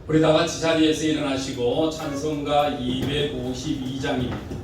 우리 다 같이 자리에서 일어나시고 찬송가 252장입니다.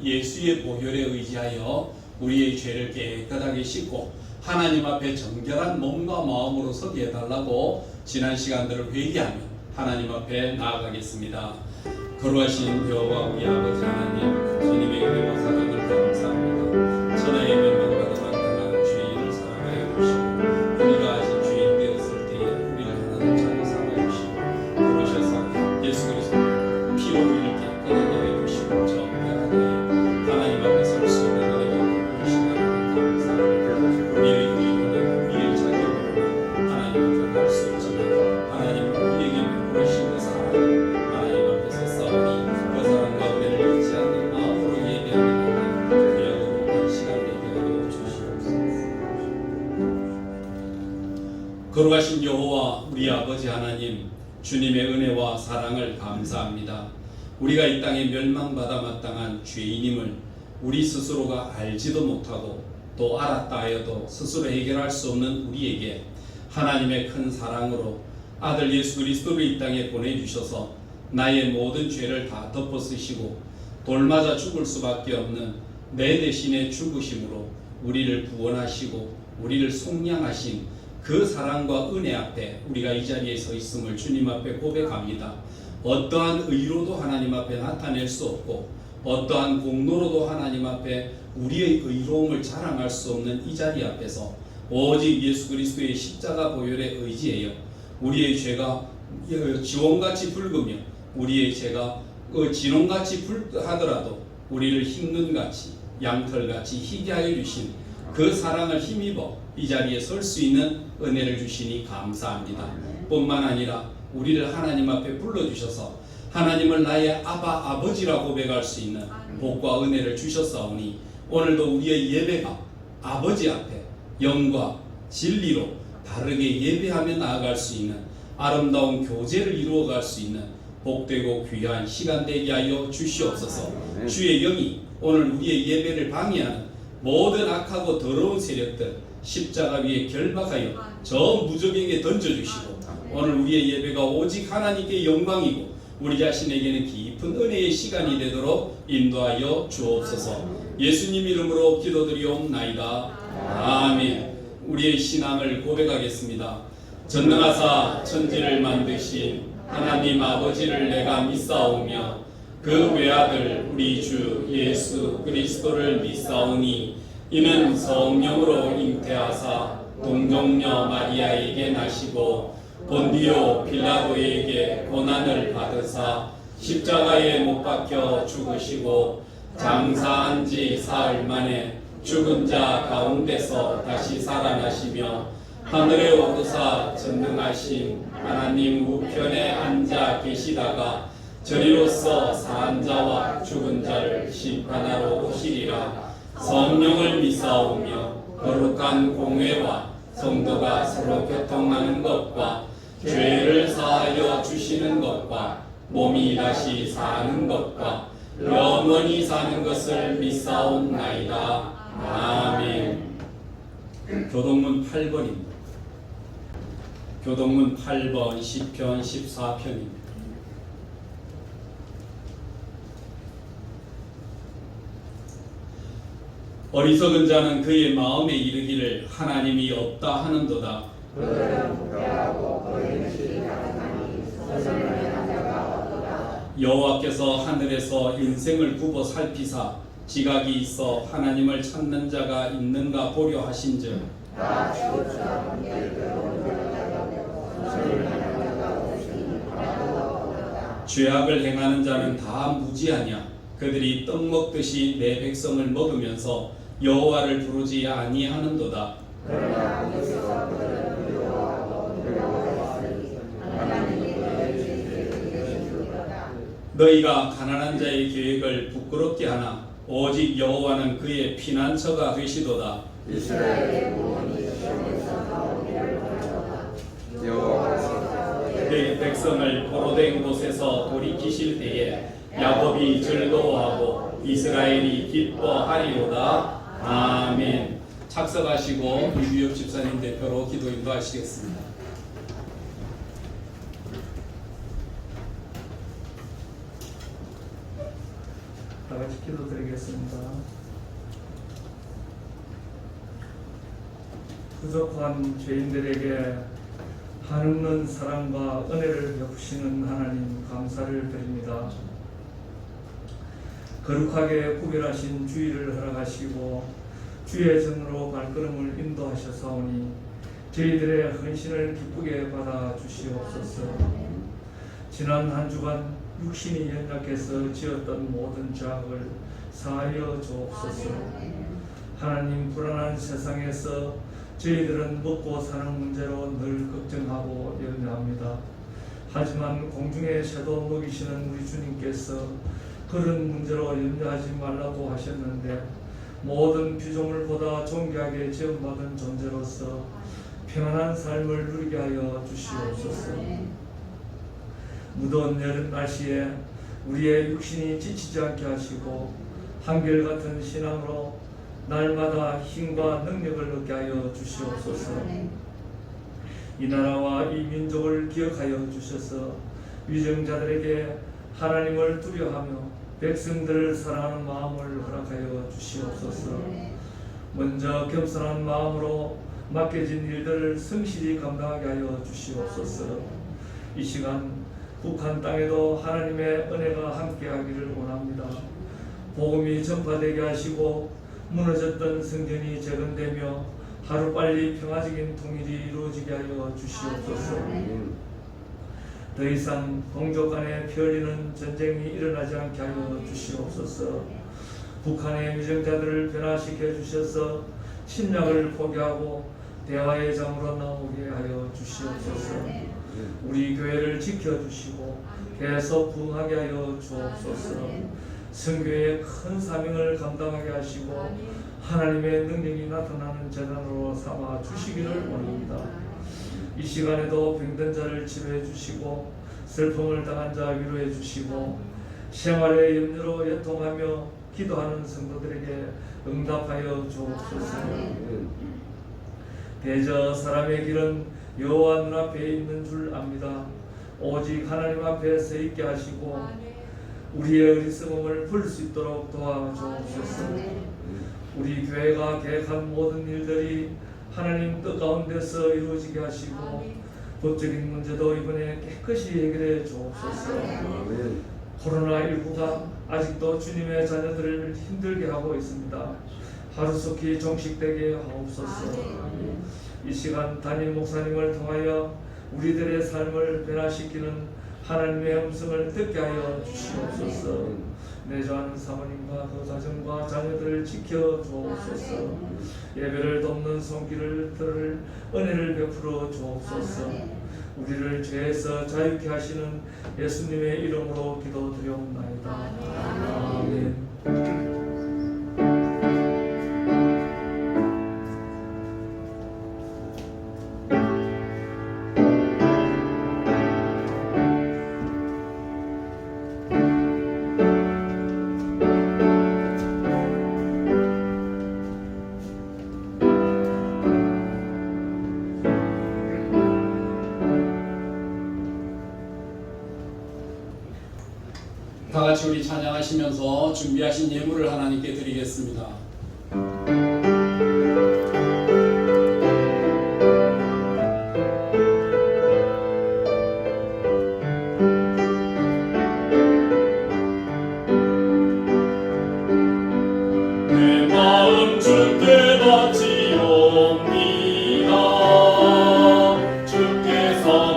예수의 보혈에 의지하여 우리의 죄를 깨끗하게 씻고 하나님 앞에 정결한 몸과 마음으로 서게 해달라고 지난 시간들을 회개하며 하나님 앞에 나아가겠습니다. 거룩하신 여호와 우리 아버지 하나님, 주님의 은혜와 사랑을 감사합니다. 천하의 멸망받아 마땅한 죄인을 사랑하여 주시고 우리가 아직 죄인 되었을 때에 우리를 하나님 자녀 삼아 주시고 부르셔서 예수 그리스도의 피로 우리를 깨끗하게 해주시고 정결하게 하나님 앞에 설 수 있는 은혜와 시간을 감사합니다. 우리의 의로는 우리의 자격으로는 하나님 앞에 갈 수 없지만 하나님 우리에게 부르신 그 사랑 하나님 앞에서 싸우니 그 사랑과 은혜를 잊지 않는 마음으로 예배하는 귀하고 시간을 예배하여 주시옵소서. 거룩하신 여호와 우리 아버지 하나님, 주님의 은혜와 사랑을 감사합니다. 우리가 이 땅에 멸망받아 마땅한 죄인임을 우리 스스로가 알지도 못하고 또 알았다 하여도 스스로 해결할 수 없는 우리에게 하나님의 큰 사랑으로 아들 예수 그리스도를 이 땅에 보내주셔서 나의 모든 죄를 다 덮어 쓰시고 돌 맞아 죽을 수밖에 없는 내 대신에 죽으심으로 우리를 구원하시고 우리를 속량하신 그 사랑과 은혜 앞에 우리가 이 자리에 서 있음을 주님 앞에 고백합니다. 어떠한 의로도 하나님 앞에 나타낼 수 없고 어떠한 공로로도 하나님 앞에 우리의 의로움을 자랑할 수 없는 이 자리 앞에서 오직 예수 그리스도의 십자가 보혈에 의지하여 우리의 죄가 지원같이 붉으며 우리의 죄가 그 진홍같이 불하더라도 우리를 흰눈같이 양털같이 희게 하여 주신 그 사랑을 힘입어 이 자리에 설 수 있는 은혜를 주시니 감사합니다. 뿐만 아니라 우리를 하나님 앞에 불러주셔서 하나님을 나의 아버지라고 고백할 수 있는 복과 은혜를 주셨사오니 오늘도 우리의 예배가 아버지 앞에 영과 진리로 바르게 예배하며 나아갈 수 있는 아름다운 교제를 이루어갈 수 있는 복되고 귀한 시간 되게 하여 주시옵소서. 주의 영이 오늘 우리의 예배를 방해하는 모든 악하고 더러운 세력들 십자가 위에 결박하여 저 무적에게 던져주시고 오늘 우리의 예배가 오직 하나님께 영광이고 우리 자신에게는 깊은 은혜의 시간이 되도록 인도하여 주옵소서. 예수님 이름으로 기도드리옵나이다. 아멘. 우리의 신앙을 고백하겠습니다. 전능하사 천지를 만드신 하나님 아버지를 내가 믿사오며 그 외아들 우리 주 예수 그리스도를 믿사오니 이는 성령으로 잉태하사 동정녀 마리아에게 나시고 본디오 빌라도에게 고난을 받으사 십자가에 못 박혀 죽으시고 장사한 지 사흘 만에 죽은 자 가운데서 다시 살아나시며 하늘에 오르사 전능하신 하나님 우편에 앉아 계시다가 저리로서 산 자와 죽은 자를 심판하러 오시리라. 성령을 믿사오며 거룩한 공회와 성도가 서로 교통하는 것과 죄를 사하여 주시는 것과 몸이 다시 사는 것과 영원히 사는 것을 믿사옵나이다. 아멘. 교동문 8번입니다. 교동문 8번 10편 14편입니다. 어리석은 자는 그의 마음에 이르기를 하나님이 없다 하는도다. 여호와께서 하늘에서 인생을 굽어 살피사 지각이 있어 하나님을 찾는 자가 있는가 보려 하신즉 죄악을 행하는 자는 다 무지하냐. 그들이 떡 먹듯이 내 백성을 먹으면서 여호와를 부르지 아니하는도다. 너희가 가난한 자의 계획을 부끄럽게 하나 오직 여호와는 그의 피난처가 되시도다. 내 백성을 포로된 곳에서 돌이키실 때에 야곱이 즐거워하고 이스라엘이 기뻐하리로다. 아멘. 착석하시고 유비엽 집사님 대표로 기도 인도하시겠습니다. 다 같이 기도드리겠습니다. 부족한 죄인들에게 한없는 사랑과 은혜를 베푸시는 하나님 감사를 드립니다. 거룩하게 구별하신 주일을 허락하시고 주의 전으로 발걸음을 인도하셨사오니 저희들의 헌신을 기쁘게 받아 주시옵소서. 지난 한 주간 육신이 연약해서 지었던 모든 죄악을 사하여 주옵소서. 하나님, 불안한 세상에서 저희들은 먹고 사는 문제로 늘 걱정하고 염려합니다. 하지만 공중의 새도 먹이시는 우리 주님께서 그런 문제로 염려하지 말라고 하셨는데 모든 피조물보다 존귀하게 지음받은 존재로서 평안한 삶을 누리게 하여 주시옵소서. 무더운 여름 날씨에 우리의 육신이 지치지 않게 하시고 한결같은 신앙으로 날마다 힘과 능력을 얻게 하여 주시옵소서. 이 나라와 이 민족을 기억하여 주셔서 위정자들에게 하나님을 두려워하며 백성들을 사랑하는 마음을 허락하여 주시옵소서. 먼저 겸손한 마음으로 맡겨진 일들을 성실히 감당하게 하여 주시옵소서. 이 시간 북한 땅에도 하나님의 은혜가 함께하기를 원합니다. 복음이 전파되게 하시고 무너졌던 성전이 재건되며 하루빨리 평화적인 통일이 이루어지게 하여 주시옵소서. 더 이상 동족 간에 피 흘리는 전쟁이 일어나지 않게 하여 주시옵소서. 북한의 위정자들을 변화시켜 주셔서 침략을 포기하고 대화의 장으로 나오게 하여 주시옵소서. 우리 교회를 지켜주시고 계속 부흥하게 하여 주옵소서. 선교의 큰 사명을 감당하게 하시고 하나님의 능력이 나타나는 재단으로 삼아 주시기를 원합니다. 이 시간에도 병든 자를 치료해 주시고 슬픔을 당한 자 위로해 주시고 생활의 염려로 애통하며 기도하는 성도들에게 응답하여 주옵소서. 대저 사람의 길은 여호와 눈앞에 있는 줄 압니다. 오직 하나님 앞에 서 있게 하시고 우리의 어리석음을 풀 수 있도록 도와주옵소서. 우리 교회가 계획한 모든 일들이 하나님 뜻 가운데서 이루어지게 하시고 법적인 문제도 이번에 깨끗이 해결해 주옵소서. 코로나19가 아직도 주님의 자녀들을 힘들게 하고 있습니다. 하루속히 종식되게 하옵소서. 이 시간 담임 목사님을 통하여 우리들의 삶을 변화시키는 하나님의 음성을 듣게 하여 주시옵소서. 내조하는 사모님과 그 가정과 자녀들을 지켜 주옵소서. 예배를 돕는 손길을 들을 은혜를 베풀어 주옵소서. 우리를 죄에서 자유케 하시는 예수님의 이름으로 기도드리옵나이다. 아멘. 다 같이 우리 찬양하시면서 준비하신 예물을 하나님께 드리겠습니다. 내 마음 주께 바치옵니다. 주께서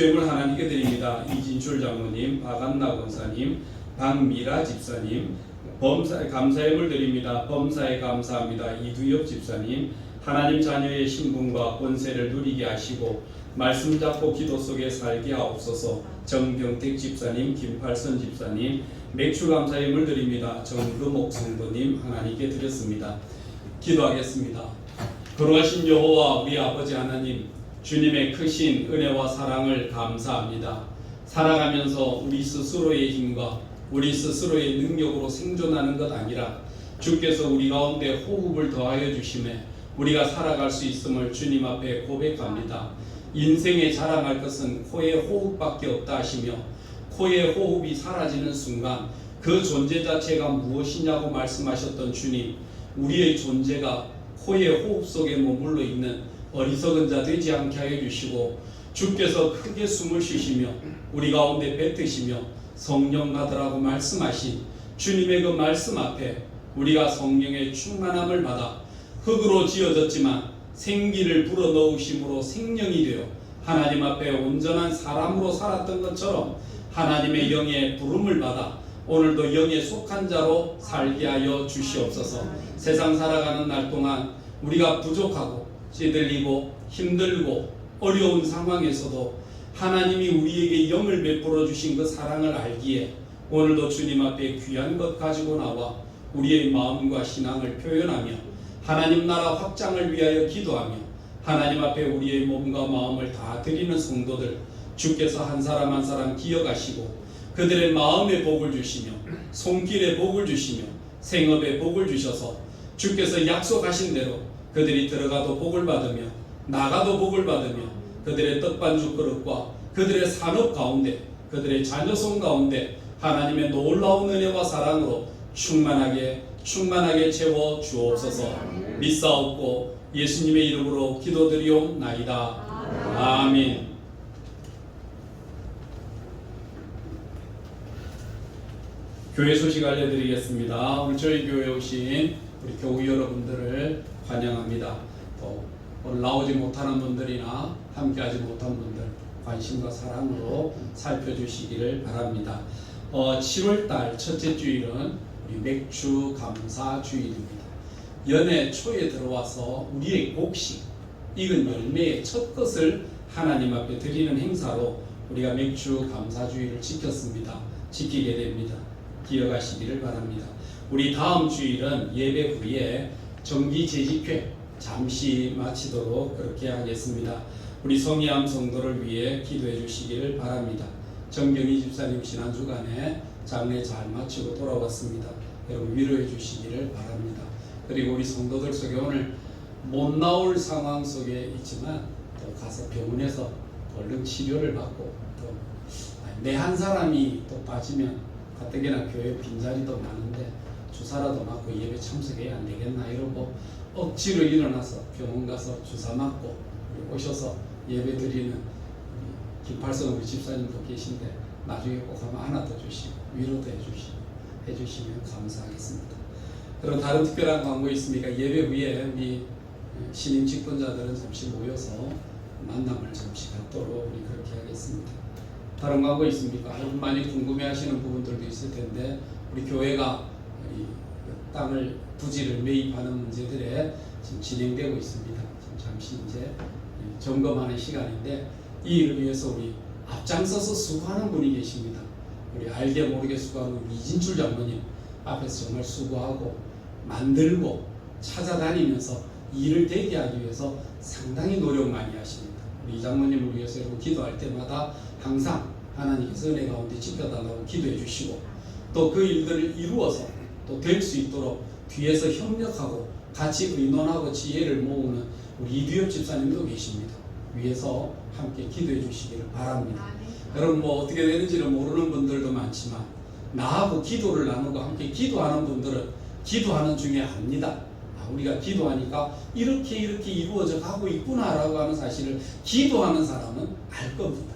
예물 하나님께 드립니다. 이진출 장로님, 박안나 권사님, 박미라 집사님, 감사예물 드립니다. 범사에 감사합니다. 이두엽 집사님, 하나님 자녀의 신분과 권세를 누리게 하시고 말씀 잡고 기도 속에 살게 하옵소서. 정병택 집사님, 김팔선 집사님, 맥주 감사예물 드립니다. 정금옥 성도님 하나님께 드렸습니다. 기도하겠습니다. 거룩하신 여호와 우리 아버지 하나님, 주님의 크신 은혜와 사랑을 감사합니다. 살아가면서 우리 스스로의 힘과 우리 스스로의 능력으로 생존하는 것 아니라 주께서 우리 가운데 호흡을 더하여 주심에 우리가 살아갈 수 있음을 주님 앞에 고백합니다. 인생에 자랑할 것은 코의 호흡밖에 없다 하시며 코의 호흡이 사라지는 순간 그 존재 자체가 무엇이냐고 말씀하셨던 주님, 우리의 존재가 코의 호흡 속에 머물러 있는 어리석은 자 되지 않게 하여 주시고 주께서 크게 숨을 쉬시며 우리 가운데 뱉으시며 성령 받으라고 말씀하신 주님의 그 말씀 앞에 우리가 성령의 충만함을 받아 흙으로 지어졌지만 생기를 불어넣으심으로 생명이 되어 하나님 앞에 온전한 사람으로 살았던 것처럼 하나님의 영의 부름을 받아 오늘도 영에 속한 자로 살게 하여 주시옵소서. 세상 살아가는 날 동안 우리가 부족하고 찌들리고 힘들고 어려운 상황에서도 하나님이 우리에게 영을 베풀어 주신 그 사랑을 알기에 오늘도 주님 앞에 귀한 것 가지고 나와 우리의 마음과 신앙을 표현하며 하나님 나라 확장을 위하여 기도하며 하나님 앞에 우리의 몸과 마음을 다 드리는 성도들 주께서 한 사람 한 사람 기억하시고 그들의 마음에 복을 주시며 손길에 복을 주시며 생업에 복을 주셔서 주께서 약속하신 대로 그들이 들어가도 복을 받으며 나가도 복을 받으며 그들의 떡반죽 그릇과 그들의 산업 가운데 그들의 자녀손 가운데 하나님의 놀라운 은혜와 사랑으로 충만하게 채워 주옵소서. 믿사옵고 예수님의 이름으로 기도드리옵나이다. 아멘. 교회 소식 알려드리겠습니다. 오늘 저희 교회에 오신 우리 교우 여러분들을 환영합니다. 또 오늘 나오지 못하는 분들이나 함께하지 못한 분들 관심과 사랑으로 살펴주시기를 바랍니다. 7월달 첫째 주일은 우리 맥주 감사 주일입니다. 연애 초에 들어와서 우리의 곡식, 익은 열매의 첫 것을 하나님 앞에 드리는 행사로 우리가 맥주 감사 주일을 지키게 됩니다. 기억하시기를 바랍니다. 우리 다음 주일은 예배 후에 정기 재직회 잠시 마치도록 그렇게 하겠습니다. 우리 성의암 성도를 위해 기도해 주시기를 바랍니다. 정경희 집사님 지난 주간에 장례 잘 마치고 돌아왔습니다. 여러분 위로해 주시기를 바랍니다. 그리고 우리 성도들 속에 오늘 못 나올 상황 속에 있지만 또 가서 병원에서 얼른 치료를 받고 또 내 한 사람이 또 빠지면 가뜩이나 교회 빈자리도 많은데 주사라도 맞고 예배 참석해야 안 되겠나 이러고 억지로 일어나서 병원 가서 주사 맞고 오셔서 예배 드리는 김팔성 우리 집사님도 계신데 나중에 꼭 한번 안아도 주시고 위로도 해주시면 감사하겠습니다. 그럼 다른 특별한 광고 있습니까? 예배 후에 우리 신임 직분자들은 잠시 모여서 만남을 잠시 갖도록 우리 그렇게 하겠습니다. 다른 광고 있습니까? 여러분 많이 궁금해하시는 부분들도 있을 텐데 우리 교회가 이 땅을 부지를 매입하는 문제들에 지금 진행되고 있습니다. 지금 잠시 이제 점검하는 시간인데 이 일을 위해서 우리 앞장서서 수고하는 분이 계십니다. 우리 알게 모르게 수고하는 이진출 장모님 앞에서 정말 수고하고 만들고 찾아다니면서 일을 되게 하기 위해서 상당히 노력 많이 하십니다. 우리 이 장모님을 위해서 여러분 기도할 때마다 항상 하나님께서 은혜 가운데 지켜달라고 기도해 주시고 또 그 일들을 이루어서 또 될 수 있도록 뒤에서 협력하고 같이 의논하고 지혜를 모으는 우리 이두엽 집사님도 계십니다. 위에서 함께 기도해 주시기를 바랍니다. 여러분 뭐 어떻게 되는지를 모르는 분들도 많지만 나하고 기도를 나누고 함께 기도하는 분들은 기도하는 중에 압니다. 우리가 기도하니까 이렇게 이루어져 가고 있구나라고 하는 사실을 기도하는 사람은 알 겁니다.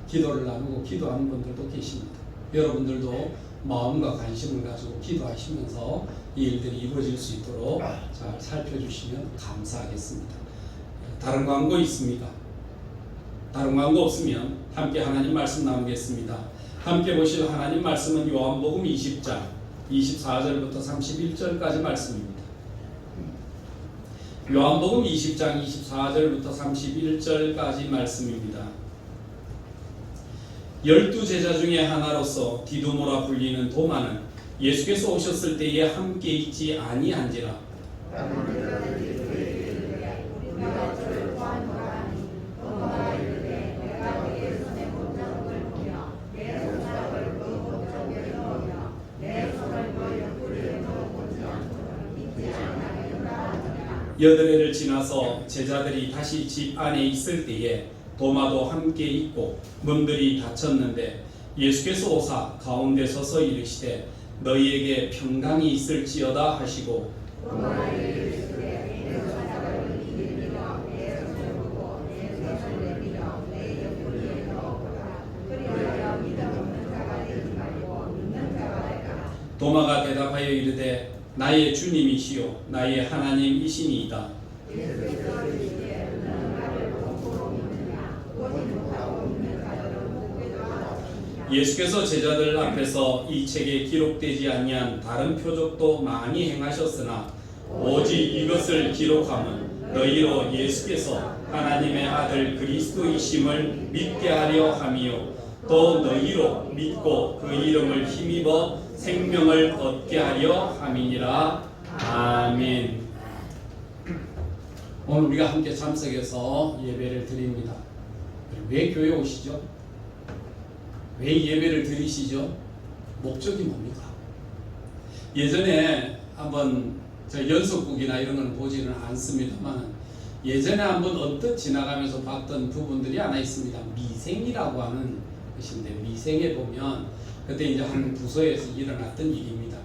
기도를 나누고 기도하는 분들도 계십니다. 여러분들도 마음과 관심을 가지고 기도하시면서 이 일들이 이루어질 수 있도록 잘 살펴주시면 감사하겠습니다. 다른 광고 있습니까? 다른 광고 없으면 함께 하나님 말씀 나누겠습니다. 함께 보실 하나님 말씀은 요한복음 20장 24절부터 31절까지 말씀입니다. 요한복음 20장 24절부터 31절까지 말씀입니다. 12제자 중에 하나로서 디두모라 불리는 도마는 예수께서 오셨을 때에 함께 있지 아니한지라. 여드레를 지나서 제자들이 다시 집 안에 있을 때에 도마도 함께 있고 문들이 닫혔는데 예수께서 오사 가운데 서서 이르시되 너희에게 평강이 있을지어다 하시고 도마가 대답하여 이르되 나의 주님이시요 나의 하나님이시니이다. 예수께서 제자들 앞에서 이 책에 기록되지 아니한 다른 표적도 많이 행하셨으나 오직 이것을 기록함은 너희로 예수께서 하나님의 아들 그리스도이심을 믿게 하려 함이요 또 너희로 믿고 그 이름을 힘입어 생명을 얻게 하려 함이니라. 아멘. 오늘 우리가 함께 참석해서 예배를 드립니다. 왜 교회 오시죠? 왜 예배를 드리시죠? 목적이 뭡니까? 예전에 한번 저 연속극이나 이런 건 보지는 않습니다만 예전에 한번 언뜻 지나가면서 봤던 부분들이 하나 있습니다. 미생이라고 하는 것인데, 미생에 보면 그때 이제 한 부서에서 일어났던 일입니다.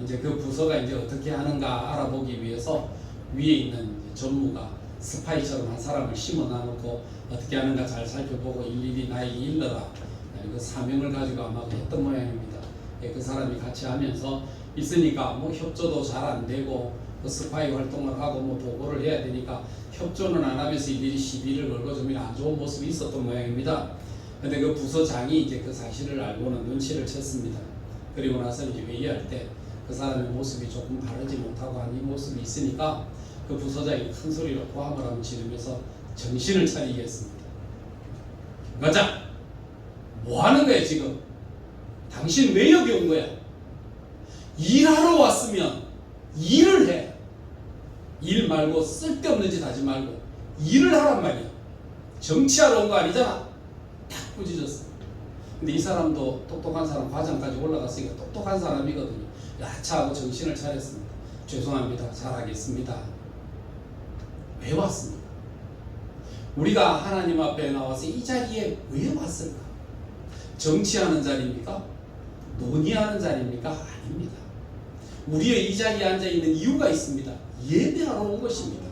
이제 그 부서가 이제 어떻게 하는가 알아보기 위해서 위에 있는 전무가 스파이처럼 한 사람을 심어 놔놓고 어떻게 하는가 잘 살펴보고 일일이 나에게 일러라, 그 사명을 가지고 아마 했던 모양입니다. 그 사람이 같이 하면서 있으니까 뭐 협조도 잘 안 되고 그 스파이 활동을 하고 뭐 보고를 해야 되니까 협조는 안 하면서 일일이 시비를 걸고 좀 안 좋은 모습이 있었던 모양입니다. 근데 그 부서장이 이제 그 사실을 알고는 눈치를 챘습니다. 그리고 나서 이제 회의할 때 그 사람의 모습이 조금 바르지 못하고 한 이 모습이 있으니까 그 부서장이 큰 소리로 고함을 한번 지르면서 정신을 차리게 했습니다. 가자! 뭐 하는 거야 지금? 당신 왜 여기 온 거야? 일하러 왔으면 일을 해. 일 말고 쓸데없는 짓 하지 말고 일을 하란 말이야. 정치하러 온 거 아니잖아. 딱 꾸짖었어. 근데 이 사람도 똑똑한 사람, 과장까지 올라갔으니까 똑똑한 사람이거든요. 야차하고 정신을 차렸습니다. 죄송합니다. 잘하겠습니다. 왜 왔습니까? 우리가 하나님 앞에 나와서 이 자리에 왜 왔을까? 정치하는 자리입니까? 논의하는 자리입니까? 아닙니다. 우리의 이 자리에 앉아있는 이유가 있습니다. 예배하러 온 것입니다.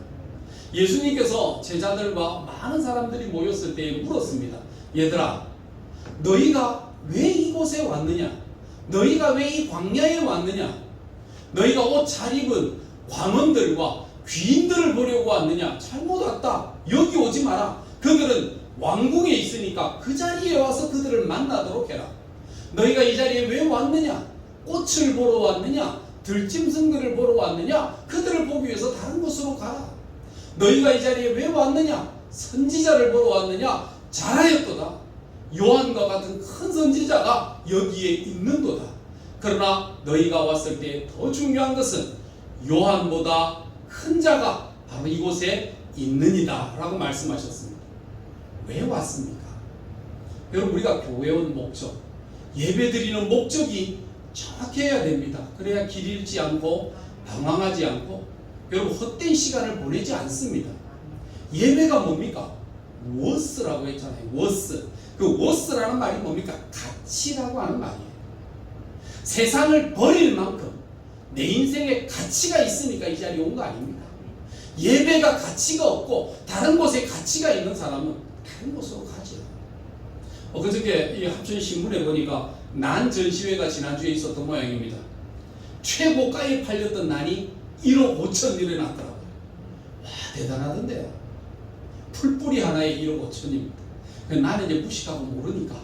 예수님께서 제자들과 많은 사람들이 모였을 때에 물었습니다. 얘들아, 너희가 왜 이곳에 왔느냐? 너희가 왜 이 광야에 왔느냐? 너희가 옷 잘 입은 관원들과 귀인들을 보려고 왔느냐? 잘못 왔다. 여기 오지 마라. 그들은 왕궁에 있으니까 그 자리에 와서 그들을 만나도록 해라. 너희가 이 자리에 왜 왔느냐? 꽃을 보러 왔느냐? 들짐승들을 보러 왔느냐? 그들을 보기 위해서 다른 곳으로 가라. 너희가 이 자리에 왜 왔느냐? 선지자를 보러 왔느냐? 잘하였도다. 요한과 같은 큰 선지자가 여기에 있는도다. 그러나 너희가 왔을 때 더 중요한 것은 요한보다 큰 자가 바로 이곳에 있느니라 라고 말씀하셨습니다. 왜 왔습니까? 여러분, 우리가 교회 온 목적, 예배 드리는 목적이 정확해야 됩니다. 그래야 길 잃지 않고 방황하지 않고 여러분 헛된 시간을 보내지 않습니다. 예배가 뭡니까? 워스라고 했잖아요. 워스. 그 워스라는 말이 뭡니까? 가치라고 하는 말이에요. 세상을 버릴 만큼 내 인생에 가치가 있으니까 이 자리에 온 거 아닙니까? 예배가 가치가 없고 다른 곳에 가치가 있는 사람은 다른 곳으로 가죠. 그저께 이 합천 신문에 보니까 난 전시회가 지난주에 있었던 모양입니다. 최고가에 팔렸던 난이 1억 5천이래 났더라고요. 와, 대단하던데요. 풀뿌리 하나에 1억 5천입니다. 나는 이제 무식하고 모르니까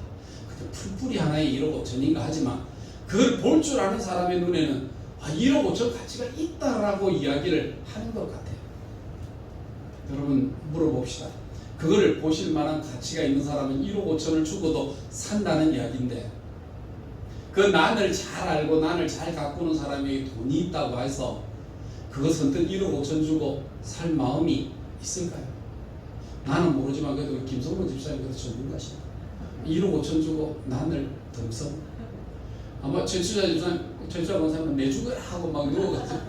풀뿌리 하나에 1억 5천인가 하지만 그걸 볼 줄 아는 사람의 눈에는 1억 5천 가치가 있다라고 이야기를 하는 것 같아요. 여러분 물어봅시다. 그거를 보실 만한 가치가 있는 사람은 1억 5천을 주고도 산다는 이야기인데 그 난을 잘 알고 난을 잘 가꾸는 사람에게 돈이 있다고 해서 그거 선뜻 1억 5천 주고 살 마음이 있을까요? 나는 모르지만 그래도 김성근 집사님 그래도 전문가시다. 1억 5천 주고 난을 덤성 아마 최수자 집사님, 최수자 권사님은 내 죽어라 하고 막 누워가지고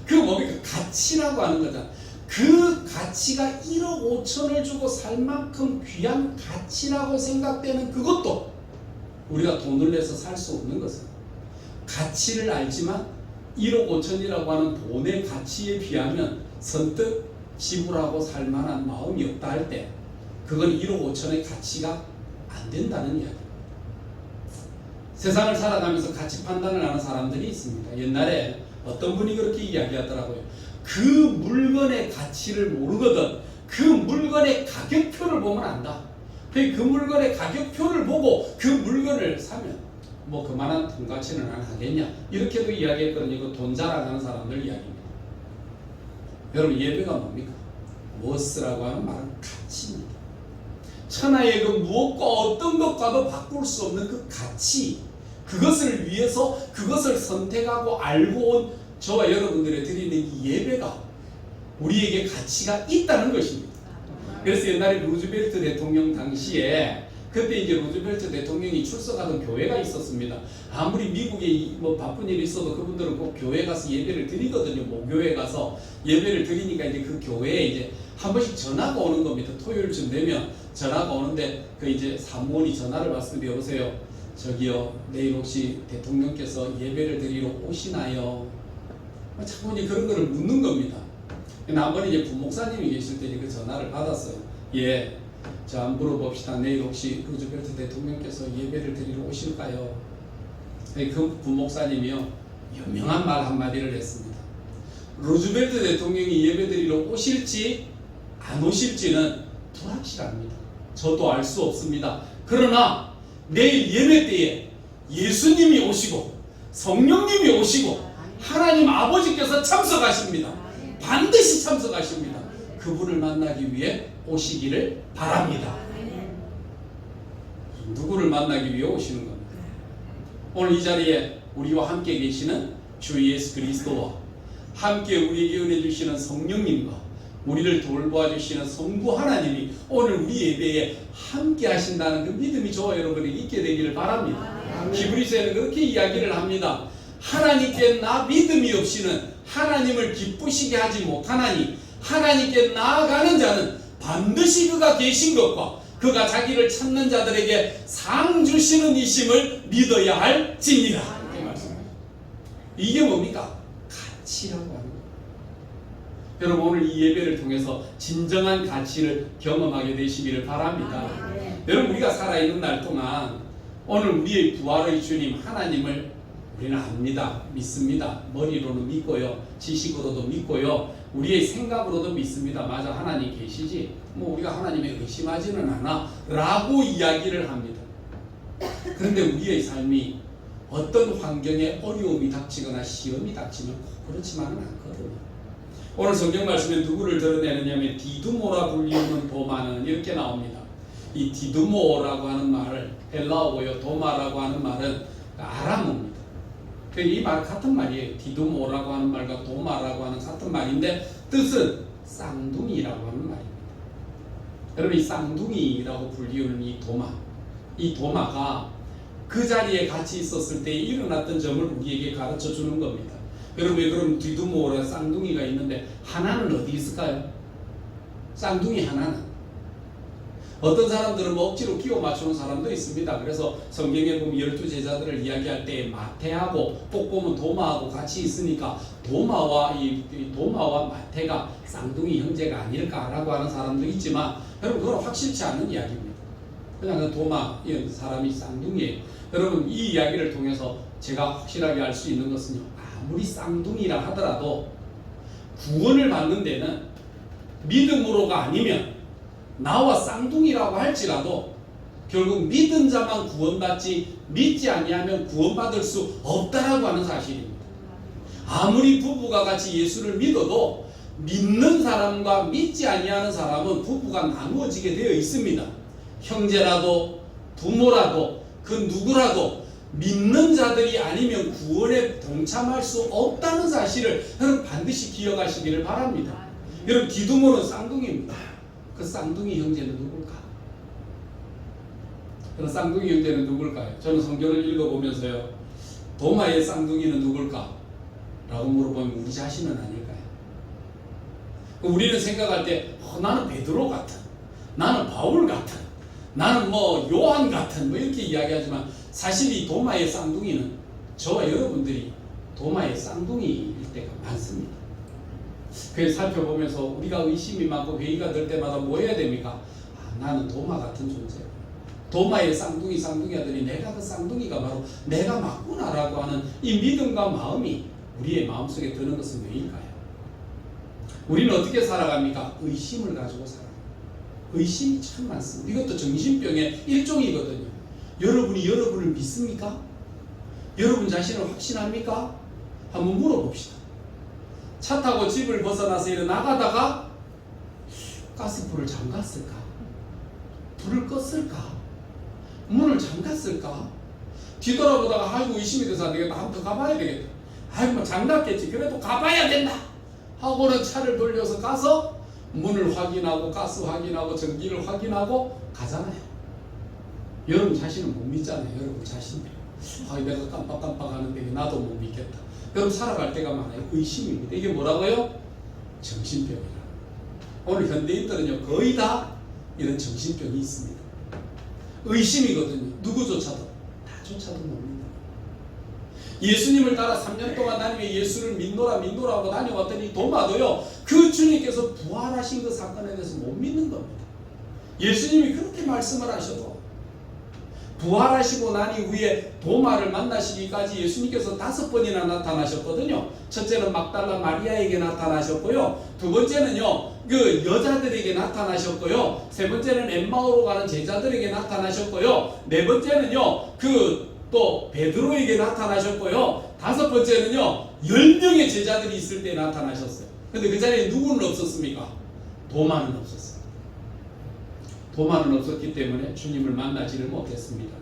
그 뭡니까? 가치라고 하는 거잖아. 그 가치가 1억 5천을 주고 살 만큼 귀한 가치라고 생각되는 그것도 우리가 돈을 내서 살 수 없는 것은 가치를 알지만 1억 5천이라고 하는 돈의 가치에 비하면 선뜻 지불하고 살 만한 마음이 없다 할 때 그건 1억 5천의 가치가 안 된다는 이야기입니다. 세상을 살아가면서 가치 판단을 하는 사람들이 있습니다. 옛날에 어떤 분이 그렇게 이야기하더라고요. 그 물건의 가치를 모르거든 그 물건의 가격표를 보면 안다. 그 물건의 가격표를 보고 그 물건을 사면 뭐 그만한 돈 가치는 안 하겠냐 이렇게도 이야기했거든요. 이거 돈 자랑하는 사람들 이야기입니다. 여러분 예배가 뭡니까? 워스라고 하는 말은 가치입니다. 천하의 그 무엇과 어떤 것과도 바꿀 수 없는 그 가치 그것을 위해서 그것을 선택하고 알고 온 저와 여러분들이 드리는 이 예배가 우리에게 가치가 있다는 것입니다. 그래서 옛날에 루즈벨트 대통령 당시에 그때 이제 루즈벨트 대통령이 출석하던 교회가 있었습니다. 아무리 미국에 뭐 바쁜 일이 있어도 그분들은 꼭 교회 가서 예배를 드리거든요. 모교회 가서 예배를 드리니까 이제 그 교회에 이제 한 번씩 전화가 오는 겁니다. 토요일쯤 되면 전화가 오는데 그 이제 사무원이 전화를 받습니다. 여보세요. 저기요, 내일 혹시 대통령께서 예배를 드리러 오시나요? 자꾸 이제 그런 거를 묻는 겁니다. 한 번 이제 부목사님이 계실 때 그 전화를 받았어요. 예. 자, 한번 물어봅시다. 내일 혹시 루즈벨트 대통령께서 예배를 드리러 오실까요? 그 부목사님이요, 유명한 말 한마디를 했습니다. 루즈벨트 대통령이 예배 드리러 오실지 안 오실지는 불확실합니다. 저도 알 수 없습니다. 그러나 내일 예배 때에 예수님이 오시고 성령님이 오시고 하나님 아버지께서 참석하십니다. 반드시 참석하십니다. 그분을 만나기 위해 오시기를 바랍니다. 누구를 만나기 위해 오시는 겁니다. 오늘 이 자리에 우리와 함께 계시는 주 예수 그리스도와 함께 우리에게 은혜 주시는 성령님과 우리를 돌보아 주시는 성부 하나님이 오늘 우리 예배에 함께 하신다는 그 믿음이 저와 여러분에게 있게 되기를 바랍니다. 히브리서에는 그렇게 이야기를 합니다. 하나님께 나 믿음이 없이는 하나님을 기쁘시게 하지 못하나니 하나님께 나아가는 자는 반드시 그가 계신 것과 그가 자기를 찾는 자들에게 상 주시는 이심을 믿어야 할지니라. 이게 뭡니까? 가치라고 하는 거예요. 여러분, 오늘 이 예배를 통해서 진정한 가치를 경험하게 되시기를 바랍니다. 여러분, 우리가 살아있는 날 동안 오늘 우리의 부활의 주님 하나님을 우리는 압니다. 믿습니다. 머리로는 믿고요. 지식으로도 믿고요. 우리의 생각으로도 믿습니다. 맞아, 하나님 계시지? 뭐 우리가 하나님에 의심하지는 않아 라고 이야기를 합니다. 그런데 우리의 삶이 어떤 환경에 어려움이 닥치거나 시험이 닥치면 꼭 그렇지만은 않거든요. 오늘 성경 말씀에 누구를 드러내느냐면 디두모라 불리우는 도마는 이렇게 나옵니다. 이 디두모라고 하는 말을 헬라어고요. 도마라고 하는 말은 아람어입니다. 이 말 같은 말이에요. 디두모라고 하는 말과 도마라고 하는 같은 말인데 뜻은 쌍둥이라고 하는 말입니다. 여러분, 이 쌍둥이라고 불리우는 이 도마가 그 자리에 같이 있었을 때 일어났던 점을 우리에게 가르쳐 주는 겁니다. 여러분, 그럼 디두모라 쌍둥이가 있는데 하나는 어디 있을까요? 쌍둥이 하나는 어떤 사람들은 뭐 억지로 끼워 맞추는 사람도 있습니다. 그래서 성경에 보면 12제자들을 이야기할 때 마태하고 꼭 보면 도마하고 같이 있으니까 도마와 마태가 쌍둥이 형제가 아닐까라고 하는 사람도 있지만 여러분, 그건 확실치 않은 이야기입니다. 그냥 그 도마 이 사람이 쌍둥이에요. 여러분, 이 이야기를 통해서 제가 확실하게 알 수 있는 것은요, 아무리 쌍둥이라 하더라도 구원을 받는 데는 믿음으로가 아니면 나와 쌍둥이라고 할지라도 결국 믿은 자만 구원받지 믿지 아니하면 구원받을 수 없다라고 하는 사실입니다. 아무리 부부가 같이 예수를 믿어도 믿는 사람과 믿지 아니하는 사람은 부부가 나누어지게 되어 있습니다. 형제라도 부모라도 그 누구라도 믿는 자들이 아니면 구원에 동참할 수 없다는 사실을 여러분 반드시 기억하시기를 바랍니다. 여러분, 디두모는 쌍둥이입니다. 그 쌍둥이 형제는 누굴까? 그 쌍둥이 형제는 누굴까요? 저는 성경을 읽어보면서요, 도마의 쌍둥이는 누굴까? 라고 물어보면 우리 자신은 아닐까요? 우리는 생각할 때 나는 베드로 같은, 나는 바울 같은, 나는 뭐 요한 같은 뭐 이렇게 이야기하지만 사실 이 도마의 쌍둥이는 저와 여러분들이 도마의 쌍둥이일 때가 많습니다. 그래서 살펴보면서 우리가 의심이 많고 회의가 될 때마다 뭐 해야 됩니까? 나는 도마 같은 존재, 도마의 쌍둥이 하더니 내가 그 쌍둥이가 바로 내가 맞구나라고 하는 이 믿음과 마음이 우리의 마음속에 드는 것은 왜일까요? 우리는 어떻게 살아갑니까? 의심을 가지고 살아갑니다. 의심이 참 많습니다. 이것도 정신병의 일종이거든요. 여러분이 여러분을 믿습니까? 여러분 자신을 확신합니까? 한번 물어봅시다. 차 타고 집을 벗어나서 이렇게 나가다가 가스불을 잠갔을까? 불을 껐을까? 문을 잠갔을까? 뒤돌아보다가 아이고 의심이 돼서 안 되겠다. 한 번 더 가봐야 되겠다. 아이고 뭐 잠갔겠지. 그래도 가봐야 된다. 하고는 차를 돌려서 가서 문을 확인하고 가스 확인하고 전기를 확인하고 가잖아요. 여러분 자신은 못 믿잖아요. 여러분 자신. 내가 깜빡깜빡 하는데 나도 못 믿겠다. 여러분 살아갈 때가 많아요. 의심입니다. 이게 뭐라고요? 정신병이라. 오늘 현대인들은요 거의 다 이런 정신병이 있습니다. 의심이거든요. 누구조차도 나조차도 못 믿는. 예수님을 따라 3년 동안 다니며 예수를 믿노라 하고 다녀왔더니 도마도요 그 주님께서 부활하신 그 사건에 대해서 못 믿는 겁니다. 예수님이 그렇게 말씀을 하셔도 부활하시고 난 이후에 도마를 만나시기까지 예수님께서 5번이나 나타나셨거든요. 첫째는 막달라 마리아에게 나타나셨고요. 두 번째는요 그 여자들에게 나타나셨고요. 세 번째는 엠마오로 가는 제자들에게 나타나셨고요. 네 번째는요 그 또 베드로에게 나타나셨고요. 5번째는요 10명의 제자들이 있을 때 나타나셨어요. 근데 그 자리에 누구는 없었습니까? 도마는 없었어요. 도마는 없었기 때문에 주님을 만나지를 못했습니다.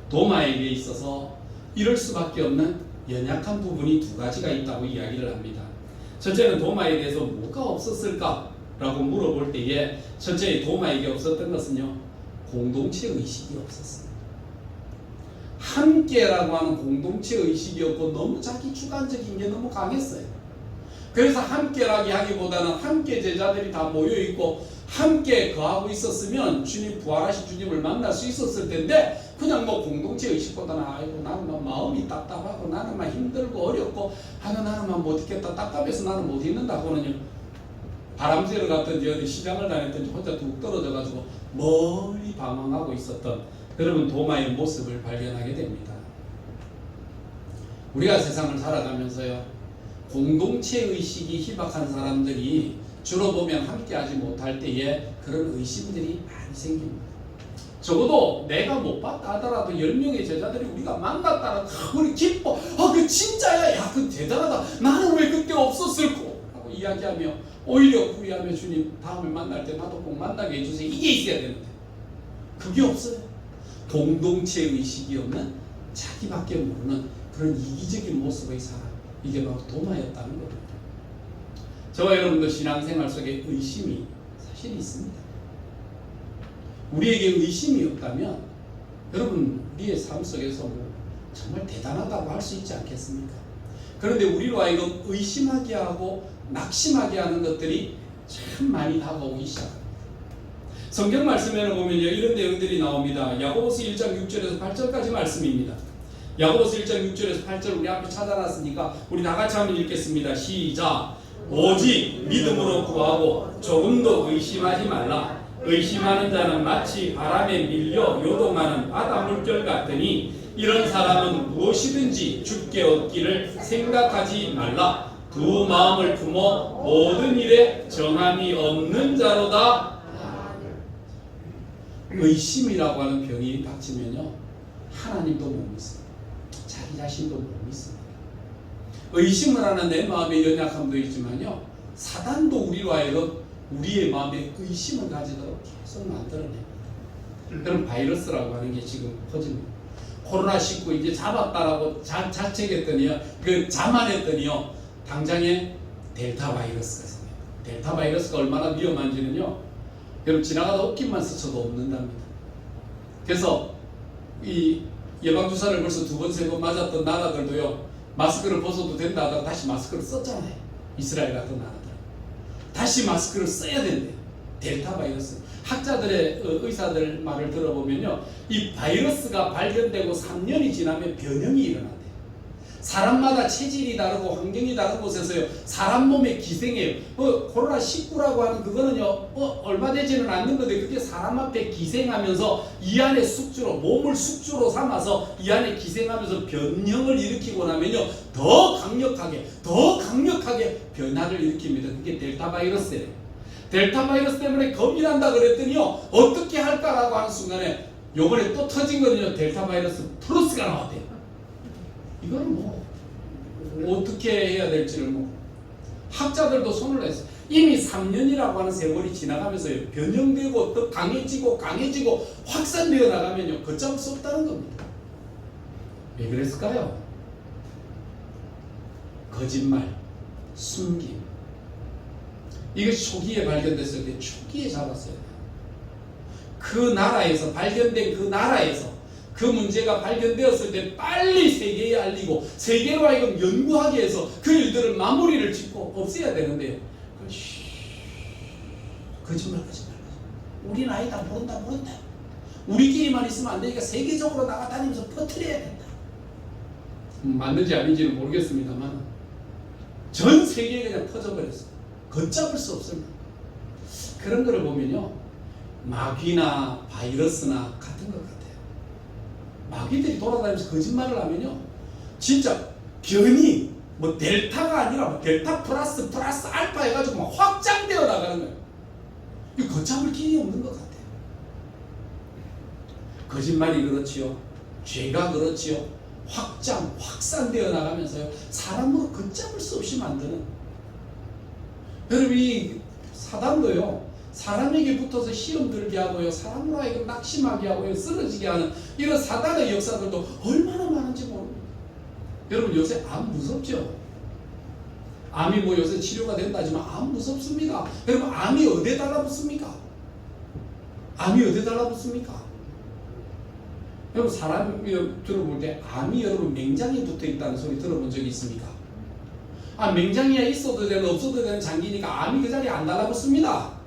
도마에게 있어서 이럴 수밖에 없는 연약한 부분이 2가지가 있다고 이야기를 합니다. 첫째는 도마에 대해서 뭐가 없었을까? 라고 물어볼 때에 첫째 도마에게 없었던 것은요 공동체 의식이 없었습니다. 함께라고 하는 공동체 의식이 없고 너무 자기 주관적인 게 너무 강했어요. 그래서 함께라기 하기보다는 함께 제자들이 다 모여있고 함께 거하고 있었으면 주님 부활하신 주님을 만날 수 있었을 텐데 그냥 뭐 공동체 의식보다는 아이고 나는 막 마음이 답답하고 나는 막 힘들고 어렵고 나는 막 못 있겠다 답답해서 나는 못 있는다고는요 바람새를 갔든지 어디 시장을 다녔든지 혼자 뚝 떨어져 가지고 멀리 방황하고 있었던 여러분 도마의 모습을 발견하게 됩니다. 우리가 세상을 살아가면서요 공동체 의식이 희박한 사람들이 주로 보면 함께하지 못할 때에 그런 의심들이 많이 생깁니다. 적어도 내가 못 봤다 하더라도 10명의 제자들이 우리가 만났다는 우리 기뻐. 그 진짜야. 야, 그 대단하다. 나는 왜 그때 없었을꼬? 라고 이야기하며 오히려 후회하며 주님 다음에 만날 때 나도 꼭 만나게 해주세요. 이게 있어야 되는데 그게 없어요. 공동체 의식이 없는 자기밖에 모르는 그런 이기적인 모습의 사람. 이게 바로 도마였다는 겁니다. 저와 여러분도 신앙생활 속에 의심이 사실 있습니다. 우리에게 의심이 없다면 여러분 우리의 삶 속에서 뭐 정말 대단하다고 할 수 있지 않겠습니까? 그런데 우리로 하여금 의심하게 하고 낙심하게 하는 것들이 참 많이 다가오기 시작합니다. 성경 말씀에는 보면요 이런 내용들이 나옵니다. 야고보서 1장 6절에서 8절까지 말씀입니다. 야고보서 1장 6절에서 8절 우리 앞에 찾아놨으니까 우리 다 같이 한번 읽겠습니다. 시작. 오직 믿음으로 구하고 조금도 의심하지 말라. 의심하는 자는 마치 바람에 밀려 요동하는 바다 물결 같으니 이런 사람은 무엇이든지 주께 얻기를 생각하지 말라. 두 마음을 품어 모든 일에 정함이 없는 자로다. 의심이라고 하는 병이 닥치면요 하나님도 못 믿습니다. 자기 자신도 못 믿습니다. 의심을 하는 내 마음의 연약함도 있지만요 사단도 우리로 하여금 우리의 마음에 의심을 가지도록 계속 만들어냅니다. 그런 바이러스라고 하는 게 지금 퍼집니다. 코로나19 이제 잡았다라고 자책했더니요 자만했더니요 당장에 델타 바이러스가 생겨요. 델타 바이러스가 얼마나 위험한지는요 여러분 지나가다 옷깃만 스쳐도 없는답니다. 그래서 이 예방주사를 벌써 2번, 3번 맞았던 나라들도요 마스크를 벗어도 된다 하다가 다시 마스크를 썼잖아요. 이스라엘 같은 나라들 다시 마스크를 써야 된대요. 델타 바이러스. 학자들의 의사들 말을 들어보면요 이 바이러스가 발견되고 3년이 지나면 변형이 일어난대요. 사람마다 체질이 다르고 환경이 다른 곳에서요 사람 몸에 기생해요. 코로나19라고 하는 그거는요 얼마 되지는 않는 건데 그게 사람 앞에 기생하면서 이 안에 숙주로 몸을 숙주로 삼아서 이 안에 기생하면서 변형을 일으키고 나면요 더 강력하게 변화를 일으킵니다. 그게 델타 바이러스예요. 델타 바이러스 때문에 겁이 난다 그랬더니요 어떻게 할까라고 하는 순간에 요번에 또 터진 거는요 델타 바이러스 플러스가 나왔대요. 이거는 뭐 어떻게 해야 될지를 뭐 학자들도 손을 냈어요. 이미 3년이라고 하는 세월이 지나가면서 변형되고 더 강해지고 확산되어 나가면요 걷잡을 수 없다는 겁니다. 왜 그랬을까요? 거짓말, 숨김 이것이 초기에 발견됐을 때 초기에 잡았어요. 그 나라에서 발견된 그 나라에서 그 문제가 발견되었을 때 빨리 세계에 알리고 세계로 하여금 연구하게 해서 그 일들을 마무리를 짓고 없애야 되는데요. 거짓말. 우리는 아니다 모른다. 우리끼리만 있으면 안 되니까 세계적으로 나가다니면서 퍼뜨려야 된다. 맞는지 아닌지는 모르겠습니다만 전 세계에 그냥 퍼져버렸어요. 걷잡을 수 없습니다. 그런 거를 보면요, 마귀나 바이러스나 같은 것 같아요. 마귀들이 돌아다니면서 거짓말을 하면요, 진짜 변이 뭐 델타가 아니라 뭐 델타 플러스 알파 해가지고 막 확장되어 나가는 거예요. 이거 걷잡을 길이 없는 것 같아요. 거짓말이 그렇지요, 죄가 그렇지요, 확산되어 나가면서요, 사람으로 걷잡을 수 없이 만드는. 여러분, 이 사단도요, 사람에게 붙어서 시험 들게 하고요, 사람으로 하여금 낙심하게 하고요, 쓰러지게 하는 이런 사단의 역사들도 얼마나 많은지 모릅니다. 여러분, 요새 암 무섭죠? 암이 뭐 요새 치료가 된다지만 암 무섭습니다. 여러분, 암이 어디에 달라붙습니까? 여러분, 사람이 들어볼 때 암이 여러분 맹장에 붙어 있다는 소리 들어본 적이 있습니까? 맹장이야 있어도 되는 없어도 되는 장기니까 암이 그 자리에 안 달라붙습니다.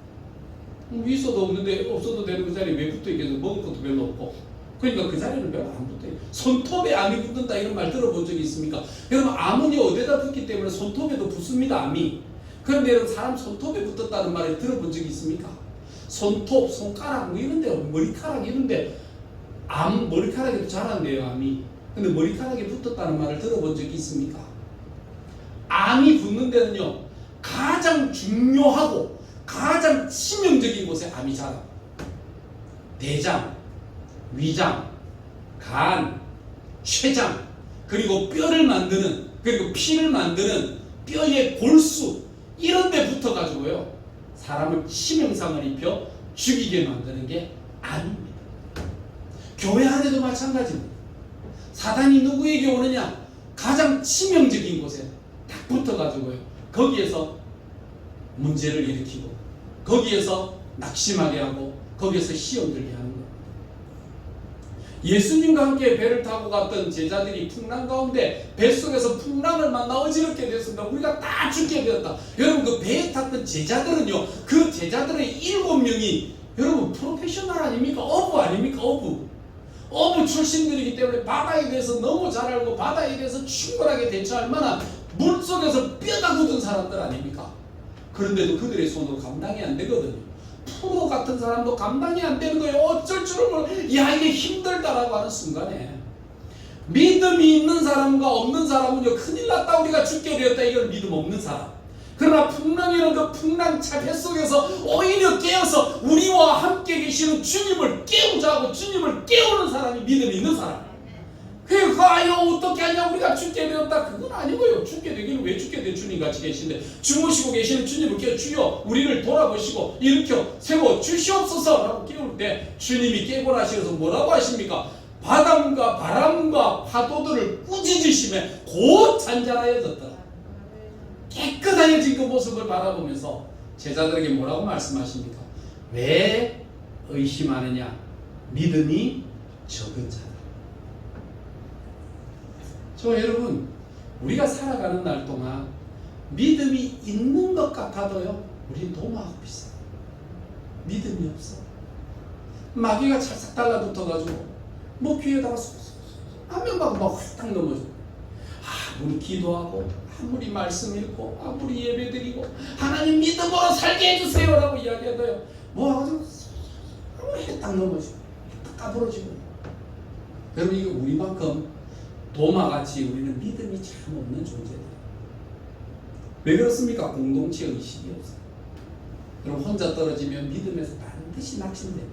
있어도 없는데 없어도 되는 그 자리에 왜 붙어 있겠어? 먹을 것도 별로 없고. 그러니까 그 자리는 별로 안 붙어 있어요. 손톱에 암이 붙는다 이런 말 들어본 적이 있습니까? 여러분, 암은 어디다 붙기 때문에 손톱에도 붙습니다. 암이. 그런데 여러분, 사람 손톱에 붙었다는 말을 들어본 적이 있습니까? 손톱, 손가락 뭐 이런 데, 머리카락 이런 데 머리카락에도 자란대요, 암이. 근데 머리카락에 붙었다는 말을 들어본 적이 있습니까? 암이 붙는 데는요, 가장 중요하고 가장 치명적인 곳에 암이 자라. 대장, 위장, 간, 췌장, 그리고 뼈를 만드는, 그리고 피를 만드는 뼈의 골수, 이런 데 붙어 가지고요, 사람을 치명상을 입혀 죽이게 만드는 게 암입니다. 교회 안에도 마찬가지입니다. 사단이 누구에게 오느냐? 가장 치명적인 곳에 딱 붙어가지고요, 거기에서 문제를 일으키고, 거기에서 낙심하게 하고, 거기에서 시험 들게 하는 겁니다. 예수님과 함께 배를 타고 갔던 제자들이 풍랑 가운데 뱃속에서 풍랑을 만나 어지럽게 되었습니다. 우리가 다 죽게 되었다. 여러분, 그 배에 탔던 제자들은요, 그 제자들의 7명이 여러분 프로페셔널 아닙니까? 어부 아닙니까? 어부 출신들이기 때문에 바다에 대해서 너무 잘 알고 바다에 대해서 충분하게 대처할 만한 물속에서 뼈가 굳은 사람들 아닙니까? 그런데도 그들의 손으로 감당이 안 되거든요. 프로 같은 사람도 감당이 안 되는 거예요. 어쩔 줄을 몰라. 야, 이게 힘들다라고 하는 순간에 믿음이 있는 사람과 없는 사람은요, 큰일 났다, 우리가 죽게 되었다, 이걸 믿음 없는 사람. 그러나 풍랑이라는 그 풍랑차 뱃속에서 오히려 깨어서 우리와 함께 계시는 주님을 깨우자고 주님을 깨우는 사람이 믿음이 있는 사람. 그러니까 어떻게 하냐, 우리가 죽게 되었다, 그건 아니고요. 죽게 되기는 왜 죽게 돼? 주님 같이 계신데 주무시고 계시는 주님을 깨워, 주여 우리를 돌아보시고 일으켜 세워 주시옵소서 라고 깨울 때 주님이 깨고 나시면서 뭐라고 하십니까? 바람과 바람과 파도들을 꾸짖으시며 곧 잔잔하여졌더라. 깨끗하여진 그 모습을 바라보면서 제자들에게 뭐라고 말씀하십니까? 왜 의심하느냐? 믿음이 적은 자다. 여러분, 우리가 살아가는 날 동안 믿음이 있는 것 같아도요, 우린 도마하고 비슷해요. 믿음이 없어. 마귀가 찰싹 달라붙어가지고 뭐 귀에다가 하면 막 확 넘어져. 아무리 기도하고 아무리 말씀 읽고 아무리 예배드리고 하나님 믿음으로 살게 해주세요 라고 이야기해도요, 뭐 하가지고 아무리 딱 넘어지고 까부러지고. 여러분, 이거 우리만큼 도마같이 우리는 믿음이 참 없는 존재들. 왜 그렇습니까? 공동체 의식이 없어요. 여러분, 혼자 떨어지면 믿음에서 반드시 낙심됩니다.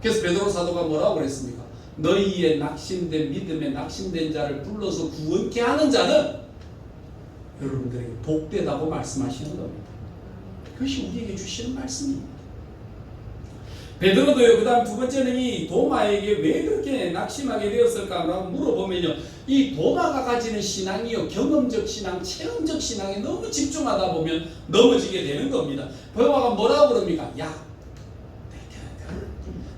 그래서 베드로 사도가 뭐라고 그랬습니까? 너희의 낙심된 믿음에 낙심된 자를 불러서 구원케 하는 자는 여러분들에게 복되다고 말씀하시는 겁니다. 그것이 우리에게 주시는 말씀입니다. 베드로도요, 그 다음 두 번째는 이 도마에게 왜 그렇게 낙심하게 되었을까라고 물어보면요, 이 도마가 가지는 신앙이요, 경험적 신앙, 체험적 신앙에 너무 집중하다 보면 넘어지게 되는 겁니다. 도마가 뭐라고 그럽니까? 야,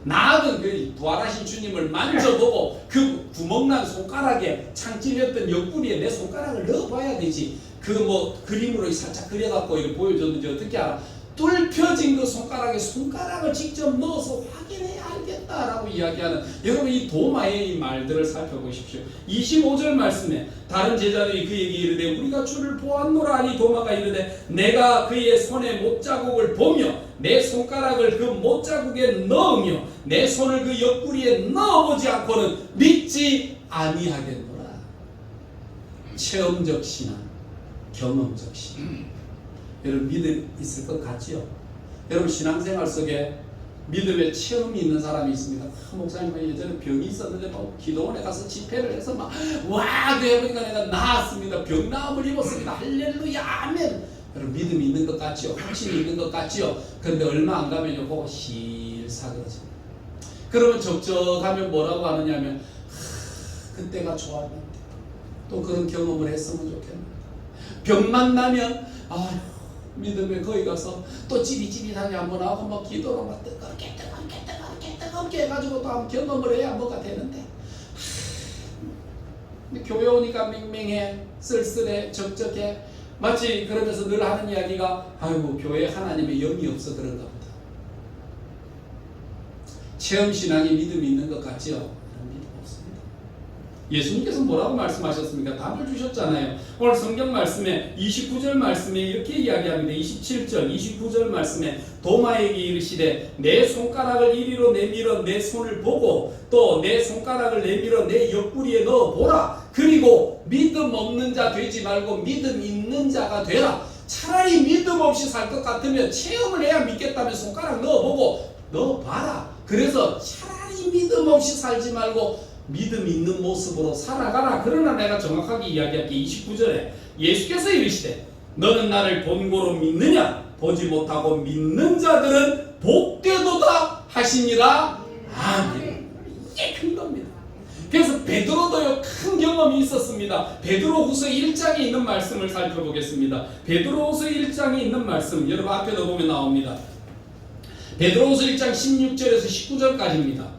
나는 그 부활하신 주님을 만져보고 그 구멍난 손가락에 창 찔렸던 옆구리에 내 손가락을 넣어봐야 되지. 그 뭐 그림으로 살짝 그려갖고 이렇게 보여줬는지 어떻게 알아? 뚫혀진 그 손가락을 직접 넣어서 확인해야 알겠다라고 이야기하는 여러분 이 도마의 이 말들을 살펴보십시오. 25절 말씀에 다른 제자들이 그에게 이르되 우리가 주를 보았노라 하니 도마가 이르되 내가 그의 손에 못자국을 보며 내 손가락을 그 못자국에 넣으며 내 손을 그 옆구리에 넣어보지 않고는 믿지 아니하겠노라. 체험적 신앙, 경험적 신앙. 여러분 믿음 있을 것 같지요? 여러분 신앙생활 속에 믿음의 체험이 있는 사람이 있습니다. 목사님 예전에 병이 있었는데 기도원에 가서 집회를 해서 와 해보니까 내가 나았습니다. 병나음을 입었습니다. 할렐루야 아멘. 여러분 믿음이 있는 것 같지요? 확신이 있는 것 같지요? 그런데 얼마 안 가면요 그거 실사그러집니다. 그러면 적적하면 뭐라고 하느냐면 그때가 좋았는데 또 그런 경험을 했으면 좋겠는데 병만 나면 믿음에 거기 가서 또 찌릿찌릿하게 한번 하고 막 기도로 막 뜨겁게 해가지고 또 한번 경험을 해야 뭐가 되는데 교회 오니까 맹맹해 쓸쓸해 적적해 마치 그러면서 늘 하는 이야기가 아이고 교회에 하나님의 영이 없어 그런가 보다. 체험신앙이 믿음이 있는 것 같지요? 예수님께서 뭐라고 말씀하셨습니까? 답을 주셨잖아요. 오늘 성경 말씀에 29절 말씀에 이렇게 이야기합니다. 27절 29절 말씀에 도마에게 이르시되 내 손가락을 이리로 내밀어 내 손을 보고 또 내 손가락을 내밀어 내 옆구리에 넣어보라. 그리고 믿음 없는 자 되지 말고 믿음 있는 자가 되라. 차라리 믿음 없이 살 것 같으면 체험을 해야 믿겠다면 손가락 넣어보고 넣어봐라. 그래서 차라리 믿음 없이 살지 말고 믿음 있는 모습으로 살아가라. 그러나 내가 정확하게 이야기할게. 29절에 예수께서 이르시되 너는 나를 본고로 믿느냐? 보지 못하고 믿는 자들은 복되도다 하시니라. 아멘. 이게 큰 겁니다. 그래서 베드로도요 큰 경험이 있었습니다. 베드로후서 1장에 있는 말씀을 살펴보겠습니다. 베드로후서 1장에 있는 말씀 여러분 앞에도 보면 나옵니다. 베드로후서 1장 16절에서 19절까지입니다.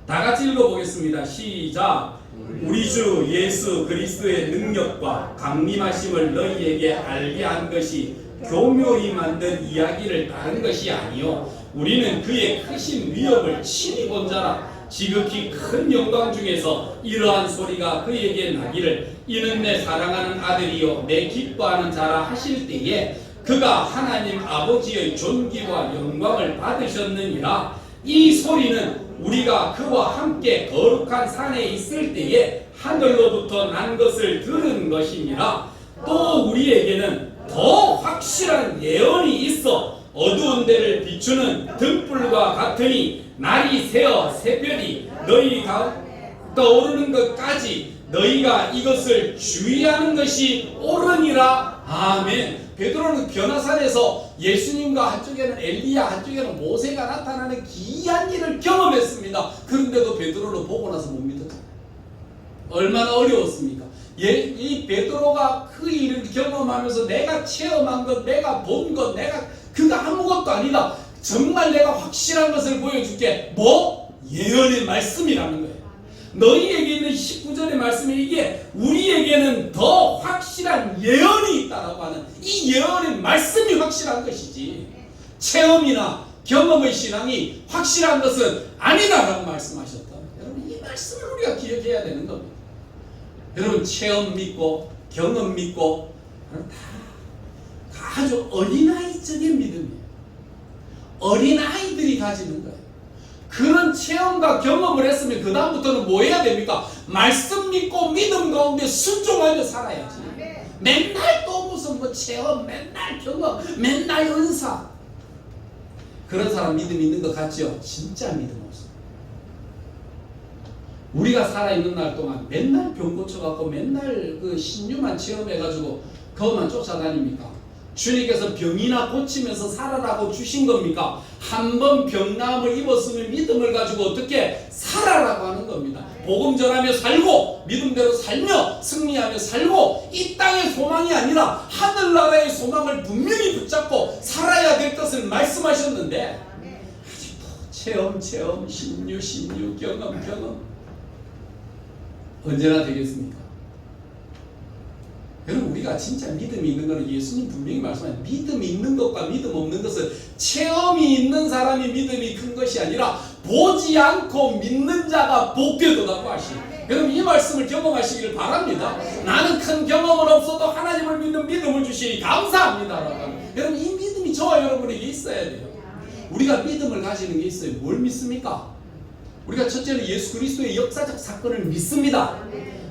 다 같이 읽어보겠습니다. 시작. 우리 주 예수 그리스도의 능력과 강림하심을 너희에게 알게 한 것이 교묘히 만든 이야기를 따른 것이 아니요 우리는 그의 크신 위엄을 친히 본 자라. 지극히 큰 영광 중에서 이러한 소리가 그에게 나기를 이는 내 사랑하는 아들이요 내 기뻐하는 자라 하실 때에 그가 하나님 아버지의 존귀와 영광을 받으셨느니라. 이 소리는 우리가 그와 함께 거룩한 산에 있을 때에 하늘로부터 난 것을 들은 것이니라. 또 우리에게는 더 확실한 예언이 있어 어두운 데를 비추는 등불과 같으니 날이 새어 새별이 너희가 떠오르는 것까지 너희가 이것을 주의하는 것이 옳으니라. 아멘. 베드로는 변화산에서 예수님과 한쪽에는 엘리야 한쪽에는 모세가 나타나는 기이한 일을 경험했습니다. 그런데도 베드로를 보고 나서 못 믿었다. 얼마나 어려웠습니까? 이 베드로가 그 일을 경험하면서 내가 체험한 것, 내가 본 것, 그거 아무것도 아니다. 정말 내가 확실한 것을 보여줄게. 뭐? 예언의 말씀이라는 거예요. 너희에게 있는 19절의 말씀이 이게 우리에게는 더 확실한 예언이 있다라고 하는 이 예언의 말씀이 확실한 것이지 체험이나 경험의 신앙이 확실한 것은 아니다라고 말씀하셨다. 여러분 이 말씀을 우리가 기억해야 되는 겁니다. 여러분 체험 믿고 경험 믿고 다 아주 어린아이적인 믿음이에요. 어린아이들이 가지는 거예요. 그런 체험과 경험을 했으면 그 다음부터는 뭐 해야 됩니까? 말씀 믿고 믿음 가운데 순종하며 살아야지. 맨날 또 무슨 뭐 체험, 맨날 경험, 맨날 은사. 그런 사람 믿음 있는 것 같죠? 진짜 믿음 없어. 우리가 살아있는 날 동안 맨날 병 고쳐갖고 맨날 그 신유만 체험해가지고 그것만 쫓아다닙니까? 주님께서 병이나 고치면서 살아라고 주신 겁니까? 한번 병나음을 입었으면 믿음을 가지고 어떻게 살아라고 하는 겁니다. 복음 전하며 살고 믿음대로 살며 승리하며 살고 이 땅의 소망이 아니라 하늘나라의 소망을 분명히 붙잡고 살아야 될 것을 말씀하셨는데 아직도 체험, 신유, 경험 언제나 되겠습니까? 여러분, 우리가 진짜 믿음이 있는 것은 예수님 분명히 말씀하신 믿음이 있는 것과 믿음 없는 것은 체험이 있는 사람이 믿음이 큰 것이 아니라 보지 않고 믿는 자가 복되도다고 하시니, 여러분 이 말씀을 경험하시기를 바랍니다. 나는 큰 경험은 없어도 하나님을 믿는 믿음을 주시니 감사합니다. 여러분, 이 믿음이 저와 여러분에게 있어야 돼요. 우리가 믿음을 가지는 게 있어요. 뭘 믿습니까? 우리가 첫째는 예수 그리스도의 역사적 사건을 믿습니다.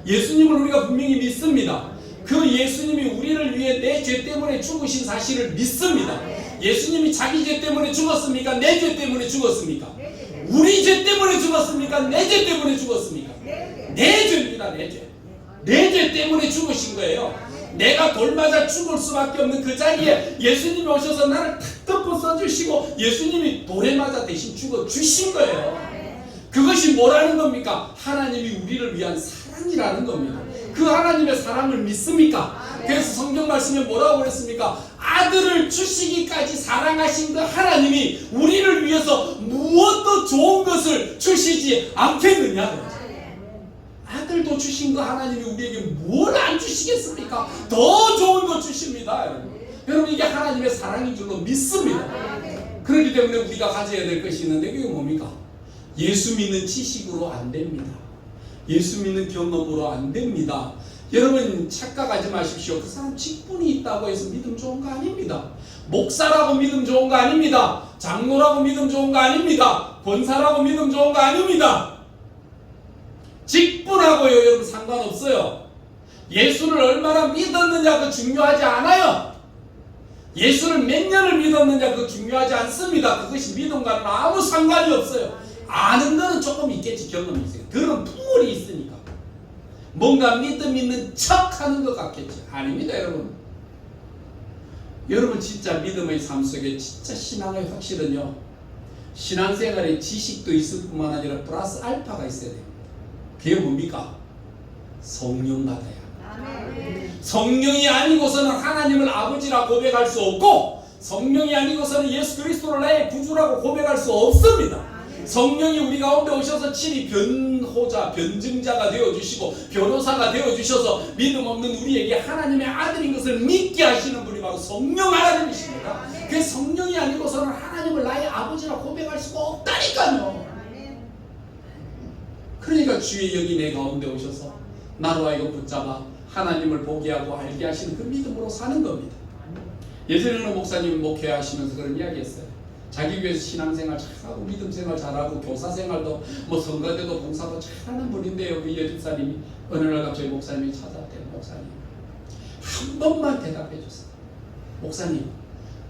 예수님을 우리가 분명히 믿습니다. 그 예수님이 우리를 위해 내 죄 때문에 죽으신 사실을 믿습니다. 예수님이 자기 죄 때문에 죽었습니까? 내 죄 때문에 죽었습니까? 우리 죄 때문에 죽었습니까? 내 죄 때문에 죽었습니까? 내 죄입니다. 내 죄. 내 죄 때문에 죽으신 거예요. 내가 돌 맞아 죽을 수밖에 없는 그 자리에 예수님이 오셔서 나를 탁 덮어 써주시고 예수님이 돌에 맞아 대신 죽어 주신 거예요. 그것이 뭐라는 겁니까? 하나님이 우리를 위한 사랑이라는 겁니다. 그 하나님의 사랑을 믿습니까? 그래서 성경 말씀에 뭐라고 그랬습니까? 아들을 주시기까지 사랑하신 그 하나님이 우리를 위해서 무엇도 좋은 것을 주시지 않겠느냐? 아들도 주신 그 하나님이 우리에게 뭘 안 주시겠습니까? 더 좋은 거 주십니다. 여러분, 이게 하나님의 사랑인 줄로 믿습니다. 그렇기 때문에 우리가 가져야 될 것이 있는데 그게 뭡니까? 예수 믿는 지식으로 안 됩니다. 예수 믿는 경험으로 안 됩니다. 여러분, 착각하지 마십시오. 그 사람 직분이 있다고 해서 믿음 좋은 거 아닙니다. 목사라고 믿음 좋은 거 아닙니다. 장로라고 믿음 좋은 거 아닙니다. 권사라고 믿음 좋은 거 아닙니다. 직분하고요, 여러분, 상관없어요. 예수를 얼마나 믿었느냐 그 중요하지 않아요. 예수를 몇 년을 믿었느냐 그 중요하지 않습니다. 그것이 믿음과는 아무 상관이 없어요. 아는 거는 조금 있겠지. 경험이 있어요. 들은 풍물이 있으니까 뭔가 믿음 있는 척 하는 것 같겠지. 아닙니다. 여러분 진짜 믿음의 삶 속에 진짜 신앙의 확실은요, 신앙생활에 지식도 있을 뿐만 아니라 플러스 알파가 있어야 됩니다. 그게 뭡니까? 성령 받아야. 성령이 아니고서는 하나님을 아버지라 고백할 수 없고, 성령이 아니고서는 예수 그리스도를 나의 구주라고 고백할 수 없습니다. 성령이 우리 가운데 오셔서 친히 변호자, 변증자가 되어주시고 변호사가 되어주셔서 믿음 없는 우리에게 하나님의 아들인 것을 믿게 하시는 분이 바로 성령 하나님이십니다. 그 성령이 아니고서는 하나님을 나의 아버지라 고백할 수가 없다니까요. 그러니까 주의 영이 내 가운데 오셔서 나로 하여금 붙잡아 하나님을 보게 하고 알게 하시는 그 믿음으로 사는 겁니다. 예전에는 목사님 목회하시면서 그런 이야기 했어요. 자기 교회에서 신앙생활 잘하고 믿음생활 잘하고 교사생활도 뭐 선거대도 봉사도 잘하는 분인데요, 그 여집사님이 어느 날 갑자기 목사님이 찾아왔대요. 목사님 한 번만 대답해 주세요. 목사님,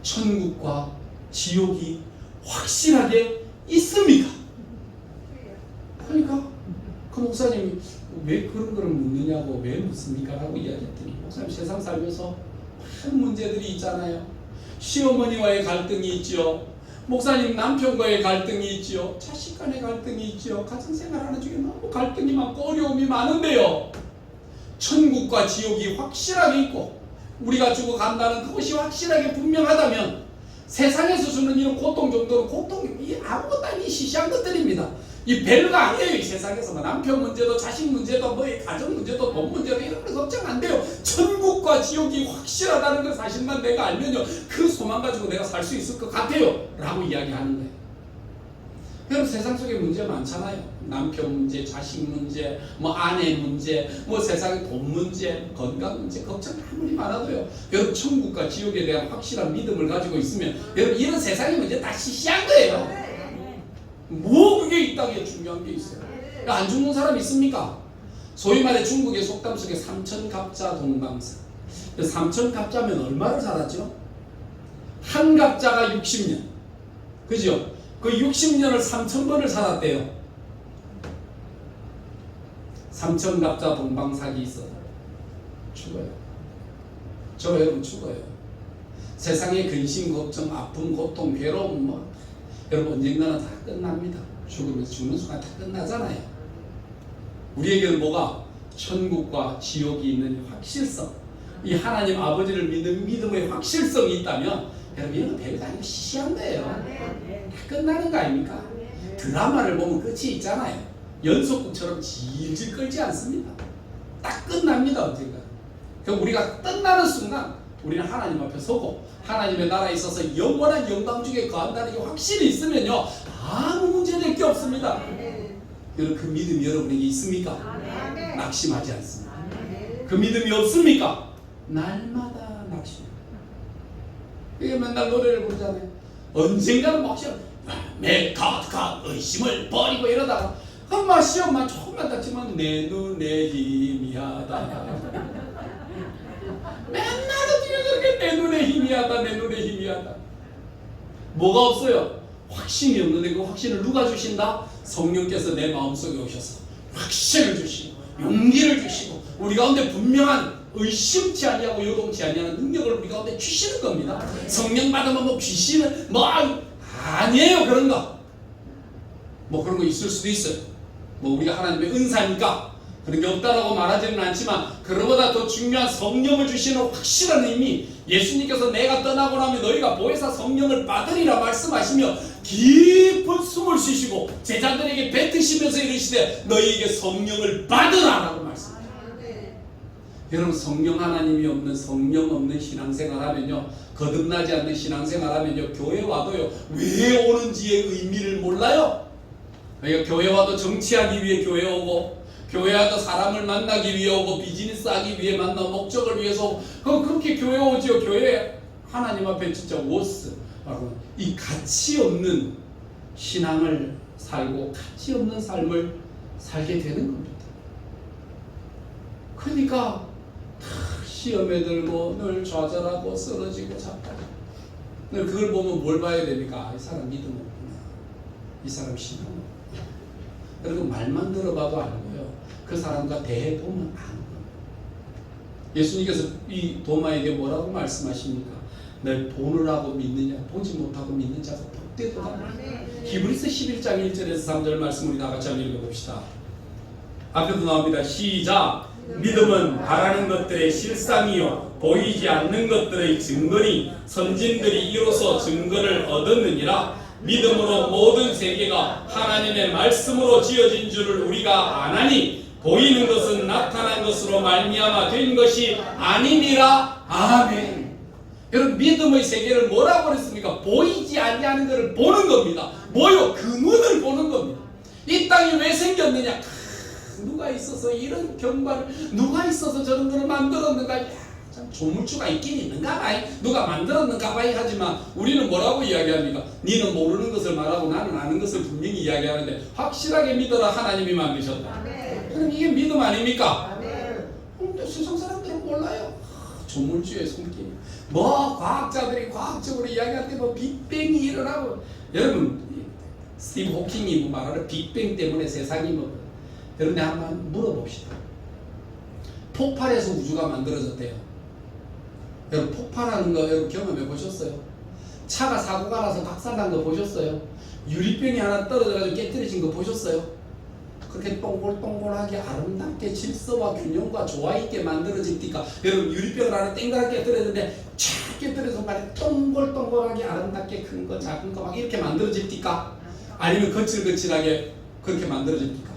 천국과 지옥이 확실하게 있습니까? 그러니까 그 목사님이 왜 그런 걸 묻느냐고, 왜 묻습니까? 라고 이야기했더니, 목사님 세상 살면서 많은 문제들이 있잖아요. 시어머니와의 갈등이 있죠. 목사님 남편과의 갈등이 있죠. 자식 간의 갈등이 있죠. 가정생활하는 중에 너무 갈등이 많고 어려움이 많은데요, 천국과 지옥이 확실하게 있고 우리가 죽어간다는 그것이 확실하게 분명하다면 세상에서 주는 이런 고통 정도는 고통이 아무것도 아닌 시시한 것들입니다. 이 별거 아니에요. 이 세상에서 뭐 남편 문제도 자식 문제도 뭐 가정 문제도 돈 문제도 이런 거 걱정 안 돼요. 천국과 지옥이 확실하다는 그 사실만 내가 알면요, 그 소망 가지고 내가 살 수 있을 것 같아요 라고 이야기하는 거예요. 그럼 세상 속에 문제 많잖아요. 남편 문제, 자식 문제, 뭐 아내 문제, 뭐 세상의 돈 문제, 건강 문제, 걱정 아무리 많아도요, 여러분 천국과 지옥에 대한 확실한 믿음을 가지고 있으면 여러분 이런 세상의 문제 다 시시한 거예요. 뭐 그게 이 땅에 중요한 게 있어요. 안 죽는 사람 있습니까? 소위 말해 중국의 속담 속에 삼천갑자 동방사. 삼천갑자면 얼마를 살았죠? 한 갑자가 60년. 그죠? 그 60년을 3000번을 살았대요. 삼천갑자 동방삭이 있어 죽어요. 저 여러분 죽어요. 세상의 근심, 걱정, 아픔, 고통, 괴로움 뭐 여러분 언젠가는 다 끝납니다. 죽으면서 죽는 순간 다 끝나잖아요. 우리에게는 뭐가? 천국과 지옥이 있는 확실성, 이 하나님 아버지를 믿는 믿음의 확실성이 있다면 여러분 이런 거 별거 아니고 시시한 거예요. 다 끝나는 거 아닙니까? 드라마를 보면 끝이 있잖아요. 연속극처럼 질질 끌지 않습니다. 딱 끝납니다. 언젠가. 그럼 우리가 끝나는 순간 우리는 하나님 앞에 서고 하나님의 나라에 있어서 영원한 영광 중에 거한다는 게 확실히 있으면요, 아무 문제될 게 없습니다. 여러분, 그 믿음이 여러분에게 있습니까? 낙심하지 않습니다. 그 믿음이 없습니까? 날마다 낙심. 이게 맨날 노래를 부르잖아요. 언젠가는 막 시험, 맥카카 의심을 버리고 이러다가 한마 시험만 조금만 닥치면 내 눈에 희미하다. 맨날 어떻게 저렇게 내 눈에 희미하다, 내 눈에 희미하다. 뭐가 없어요? 확신이 없는데 그 확신을 누가 주신다? 성령께서 내 마음속에 오셔서 확신을 주시고 용기를 주시고 우리 가운데 분명한 의심치 아니하고 요동치 아니하는 능력을 우리 가운데 주시는 겁니다. 성령 받으면 뭐 귀신은 뭐 아니에요. 그런 거 뭐 그런 거 있을 수도 있어요. 뭐 우리가 하나님의 은사니까 그런 게 없다라고 말하지는 않지만, 그거보다 더 중요한 성령을 주시는 확실한 의미, 예수님께서 내가 떠나고 나면 너희가 보혜사 성령을 받으리라 말씀하시며 깊은 숨을 쉬시고 제자들에게 뱉으시면서 이르시되 너희에게 성령을 받으라라고 말씀하십니다. 여러분, 성령 하나님이 없는, 성령 없는 신앙생활 하면요, 거듭나지 않는 신앙생활 하면요, 교회 와도요 왜 오는지의 의미를 몰라요. 그러니까 교회 와도 정치하기 위해 교회 오고, 교회 와도 사람을 만나기 위해 오고, 비즈니스 하기 위해 만나, 목적을 위해서 오고, 그럼 그렇게 교회 오지요. 교회 하나님 앞에 진짜 워스, 이 가치 없는 신앙을 살고 가치 없는 삶을 살게 되는 겁니다. 그러니까 시험에 들고 늘 좌절하고 쓰러지고 잡고, 늘 그걸 보면 뭘 봐야 됩니까? 이 사람 믿음 없구나, 이 사람 신앙 없구나. 그리고 말만 들어봐도 알고요, 그 사람과 대해보면 아는 겁니다. 예수님께서 이 도마에게 뭐라고 말씀하십니까? 널 보느라고 믿느냐, 보지 못하고 믿는 자가 복되도다. 히브리서 11장 1절에서 3절 말씀 우리 다 같이 한번 읽어봅시다. 앞에도 나옵니다. 시작. 믿음은 바라는 것들의 실상이요 보이지 않는 것들의 증거니 선진들이 이로써 증거를 얻었느니라. 믿음으로 모든 세계가 하나님의 말씀으로 지어진 줄을 우리가 아나니 보이는 것은 나타난 것으로 말미암아 된 것이 아니니라. 아멘. 여러분, 믿음의 세계를 뭐라고 그랬습니까? 보이지 아니하는 것을 보는 겁니다. 뭐요? 그 눈을 보는 겁니다. 이 땅이 왜 생겼느냐? 누가 있어서 이런 경관을, 누가 있어서 저런 것을 만들었는가? 참 조물주가 있긴 있는가 봐요. 누가 만들었는가 봐요. 하지만 우리는 뭐라고 이야기합니까? 니는 모르는 것을 말하고 나는 아는 것을 분명히 이야기하는데, 확실하게 믿어라. 하나님이 만드셨다. 그럼 이게 믿음 아닙니까? 근데 세상 사람들은 몰라요. 조물주의 손길. 뭐 과학자들이 과학적으로 이야기할 때 뭐 빅뱅이 일어나고, 여러분 스티브 호킹이 말하는 빅뱅 때문에 세상이 뭐, 여러분들 한번 물어봅시다. 폭발해서 우주가 만들어졌대요. 여러분, 폭발하는 거 여러분 경험해 보셨어요? 차가 사고가 나서 박살난 거 보셨어요? 유리병이 하나 떨어져가지고 깨뜨려진 거 보셨어요? 그렇게 동글동글하게 아름답게 질서와 균형과 조화 있게 만들어집니까? 여러분, 유리병을 하나 땡그랗게 깨뜨렸는데 쫙 깨뜨려서 말이 동글동글하게 아름답게 큰 거 작은 거 막 이렇게 만들어집니까? 아니면 거칠거칠하게 그렇게 만들어집니까?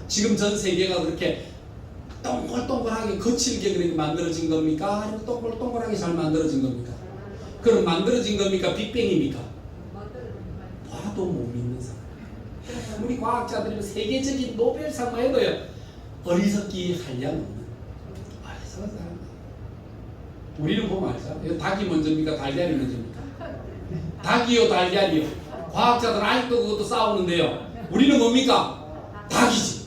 지금 전 세계가 그렇게 동글동글하게 거칠게 그렇게 만들어진 겁니까? 아니면 동글동글하게 잘 만들어진 겁니까? 그럼 만들어진 겁니까? 빅뱅입니까? 봐도 못 믿는 사람. 우리 과학자들이 세계적인 노벨상만 해도요, 어리석기 한량 없는 어리석은 사람. 우리는 보면 알죠? 닭이 먼저입니까? 달걀이 먼저입니까? 닭이요 달걀이요. 과학자들은 아직도 그것도 싸우는데요, 우리는 뭡니까? 닭이지.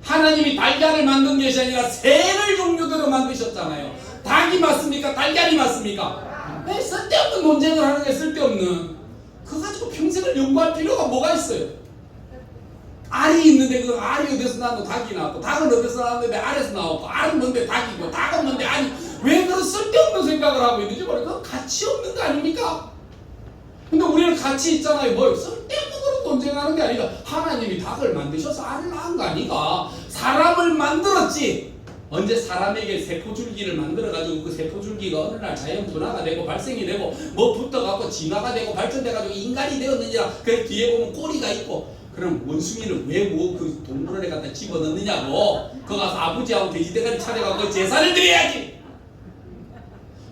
하나님이 달걀을 만든 것이 아니라 새를 종류대로 만드셨잖아요. 닭이 맞습니까? 달걀이 맞습니까? 왜 쓸데없는 논쟁을 하는 게 쓸데없는, 그거 가지고 평생을 연구할 필요가 뭐가 있어요? 알이 있는데 그 알이 어디서 나왔고 닭이 나왔고, 닭은 어디서 나왔는데 알에서 나왔고, 알은 뭔데 닭이고, 닭은 뭔데 아니, 왜 그런 쓸데없는 생각을 하고 있는지 모르겠어요. 그건 가치 없는 거 아닙니까? 근데 우리는 가치 있잖아요. 뭐 쓸데없는 거로 논쟁하는 게 아니라 하나님이 닭을 만드셔서 알을 낳은 거 아니까. 사람을 만들었지. 언제 사람에게 세포줄기를 만들어가지고 그 세포줄기가 어느 날 자연 분화가 되고 발생이 되고 뭐 붙어갖고 진화가 되고 발전돼가지고 인간이 되었느냐. 그 뒤에 보면 꼬리가 있고. 그럼 원숭이를 왜 그 동물원에 갖다 집어넣느냐고. 그거 가서 아버지하고 돼지대가리 차려가고 제사를 드려야지.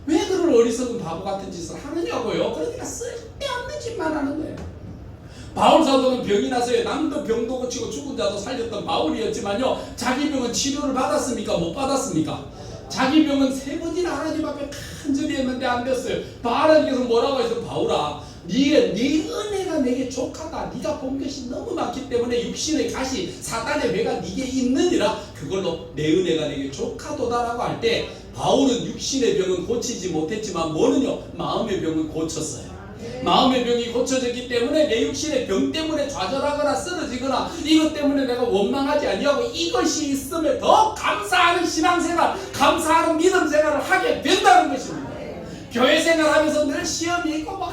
왜 그런 어리석은 바보 같은 짓을 하느냐고요. 그러니까 쓸데없는 짓만 하는 거예요. 바울 사도는 병이 나서요. 남도 병도 고치고 죽은 자도 살렸던 바울이었지만요. 자기 병은 치료를 받았습니까? 못 받았습니까? 자기 병은 3번이나 하나님 앞에 간절히 했는데 안 됐어요. 하나님께서 뭐라고 해서 바울아, 네 은혜가 내게 족하다. 네가 본 것이 너무 많기 때문에 육신의 가시 사단의 회가 네게 있느니라. 그걸로 내 은혜가 내게 족하도다라고 할 때 바울은 육신의 병은 고치지 못했지만 뭐는요? 마음의 병은 고쳤어요. 마음의 병이 고쳐졌기 때문에 내 육신의 병 때문에 좌절하거나 쓰러지거나 이것 때문에 내가 원망하지 아니하고 이것이 있음에 더 감사하는 신앙생활, 감사하는 믿음생활을 하게 된다는 것입니다. 교회 생활하면서 늘 시험이 있고 뭐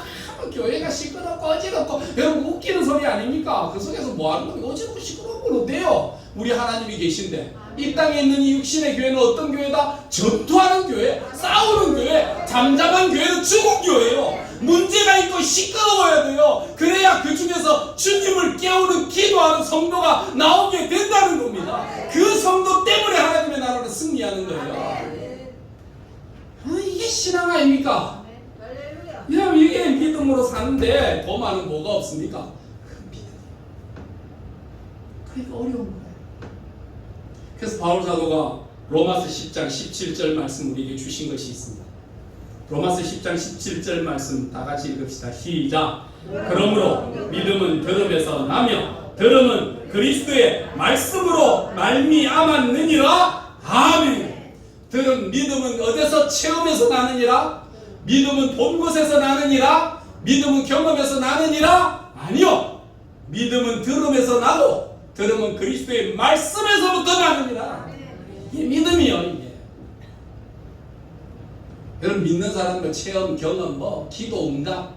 교회가 시끄럽고 어지럽고 여러분 웃기는 소리 아닙니까? 그 속에서 뭐 하는 거예요? 어지럽고 시끄럽고 어때요? 우리 하나님이 계신데 이 땅에 있는 이 육신의 교회는 어떤 교회다? 전투하는 교회, 싸우는 교회, 잠잠한 교회는 죽은 교회예요. 문제가 있고 시끄러워야 돼요. 그래야 그 중에서 주님을 깨우는 기도하는 성도가 나오게 된다는 겁니다. 그 성도 때문에 하나님의 나라를 승리하는 거예요. 이게 신앙 아닙니까? 이게 믿음으로 사는데 도마는 뭐가 없습니까? 그 믿음. 그러니까 어려운 거예요. 그래서 바울 사도가 로마서 10장 17절 말씀 우리에게 주신 것이 있습니다. 로마서 10장 17절 말씀 다 같이 읽읍시다. 시작. 그러므로 믿음은 들음에서 나며 들음은 그리스도의 말씀으로 말미암았느니라. 아멘. 믿음은 어디서 체험에서 나느니라? 믿음은 본 곳에서 나느니라? 믿음은 경험에서 나느니라? 아니요. 믿음은 들음에서 나고 들음은 그리스도의 말씀에서부터 나느니라. 이게 믿음이요. 이게. 여러분 믿는 사람들 체험, 경험, 기도 응답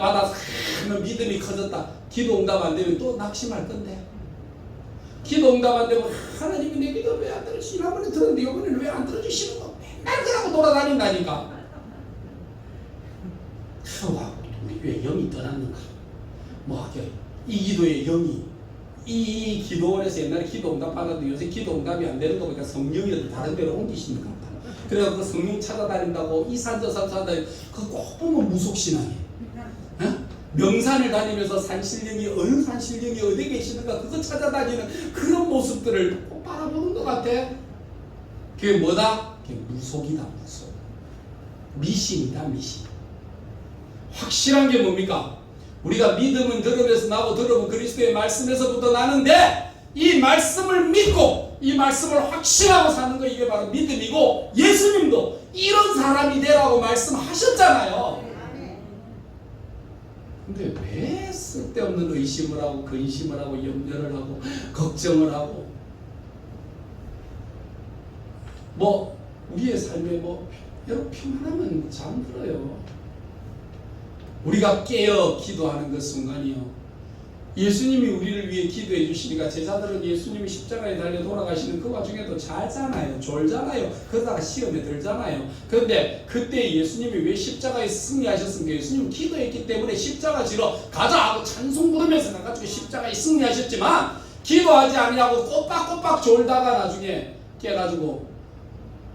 받아서 믿음이 커졌다. 기도 응답 안 되면 또 낙심할 건데. 기도 응답 안 되면 하나님이 내 기도 왜 안 들어주시나? 지난번에 들었는데 이번에는 왜 안 들어주시는 거? 맨날 그러고 돌아다닌다니까. 우리 왜 영이 떠났는가? 이 기도의 영이 이 기도원에서 옛날에 기도 응답 받았는데 요새 기도 응답이 안 되는 거 보니까 성령이 다른 데로 옮기시는 것 같다. 그래서 그 성령 찾아다닌다고 이 산 저 산 찾아다니고 그거 꼭 보면 무속신앙이에요. 명산을 다니면서 산신령이 어느 산신령이 어디 계시는가 그거 찾아다니는 그런 모습들을 꼭 바라보는 것 같아. 그게 뭐다? 그게 무속이다. 무속. 미신이다. 미신. 확실한 게 뭡니까? 우리가 믿음은 들음에서 나고 들음은 그리스도의 말씀에서부터 나는데 이 말씀을 믿고 이 말씀을 확신하고 사는 거 이게 바로 믿음이고 예수님도 이런 사람이 되라고 말씀하셨잖아요. 근데 왜 쓸데없는 의심을 하고 근심을 하고 염려를 하고 걱정을 하고 우리의 삶에 여러분 평안하면 잠들어요. 우리가 깨어 기도하는 그 순간이요. 예수님이 우리를 위해 기도해 주시니까 제자들은 예수님이 십자가에 달려 돌아가시는 그 와중에도 잘잖아요. 졸잖아요. 그러다가 시험에 들잖아요. 그런데 그때 예수님이 왜 십자가에 승리하셨습니까? 예수님은 기도했기 때문에 십자가 지러 가자 하고 찬송 부르면서 나가지고 십자가에 승리하셨지만 기도하지 아니하고 꼬박꼬박 졸다가 나중에 깨가지고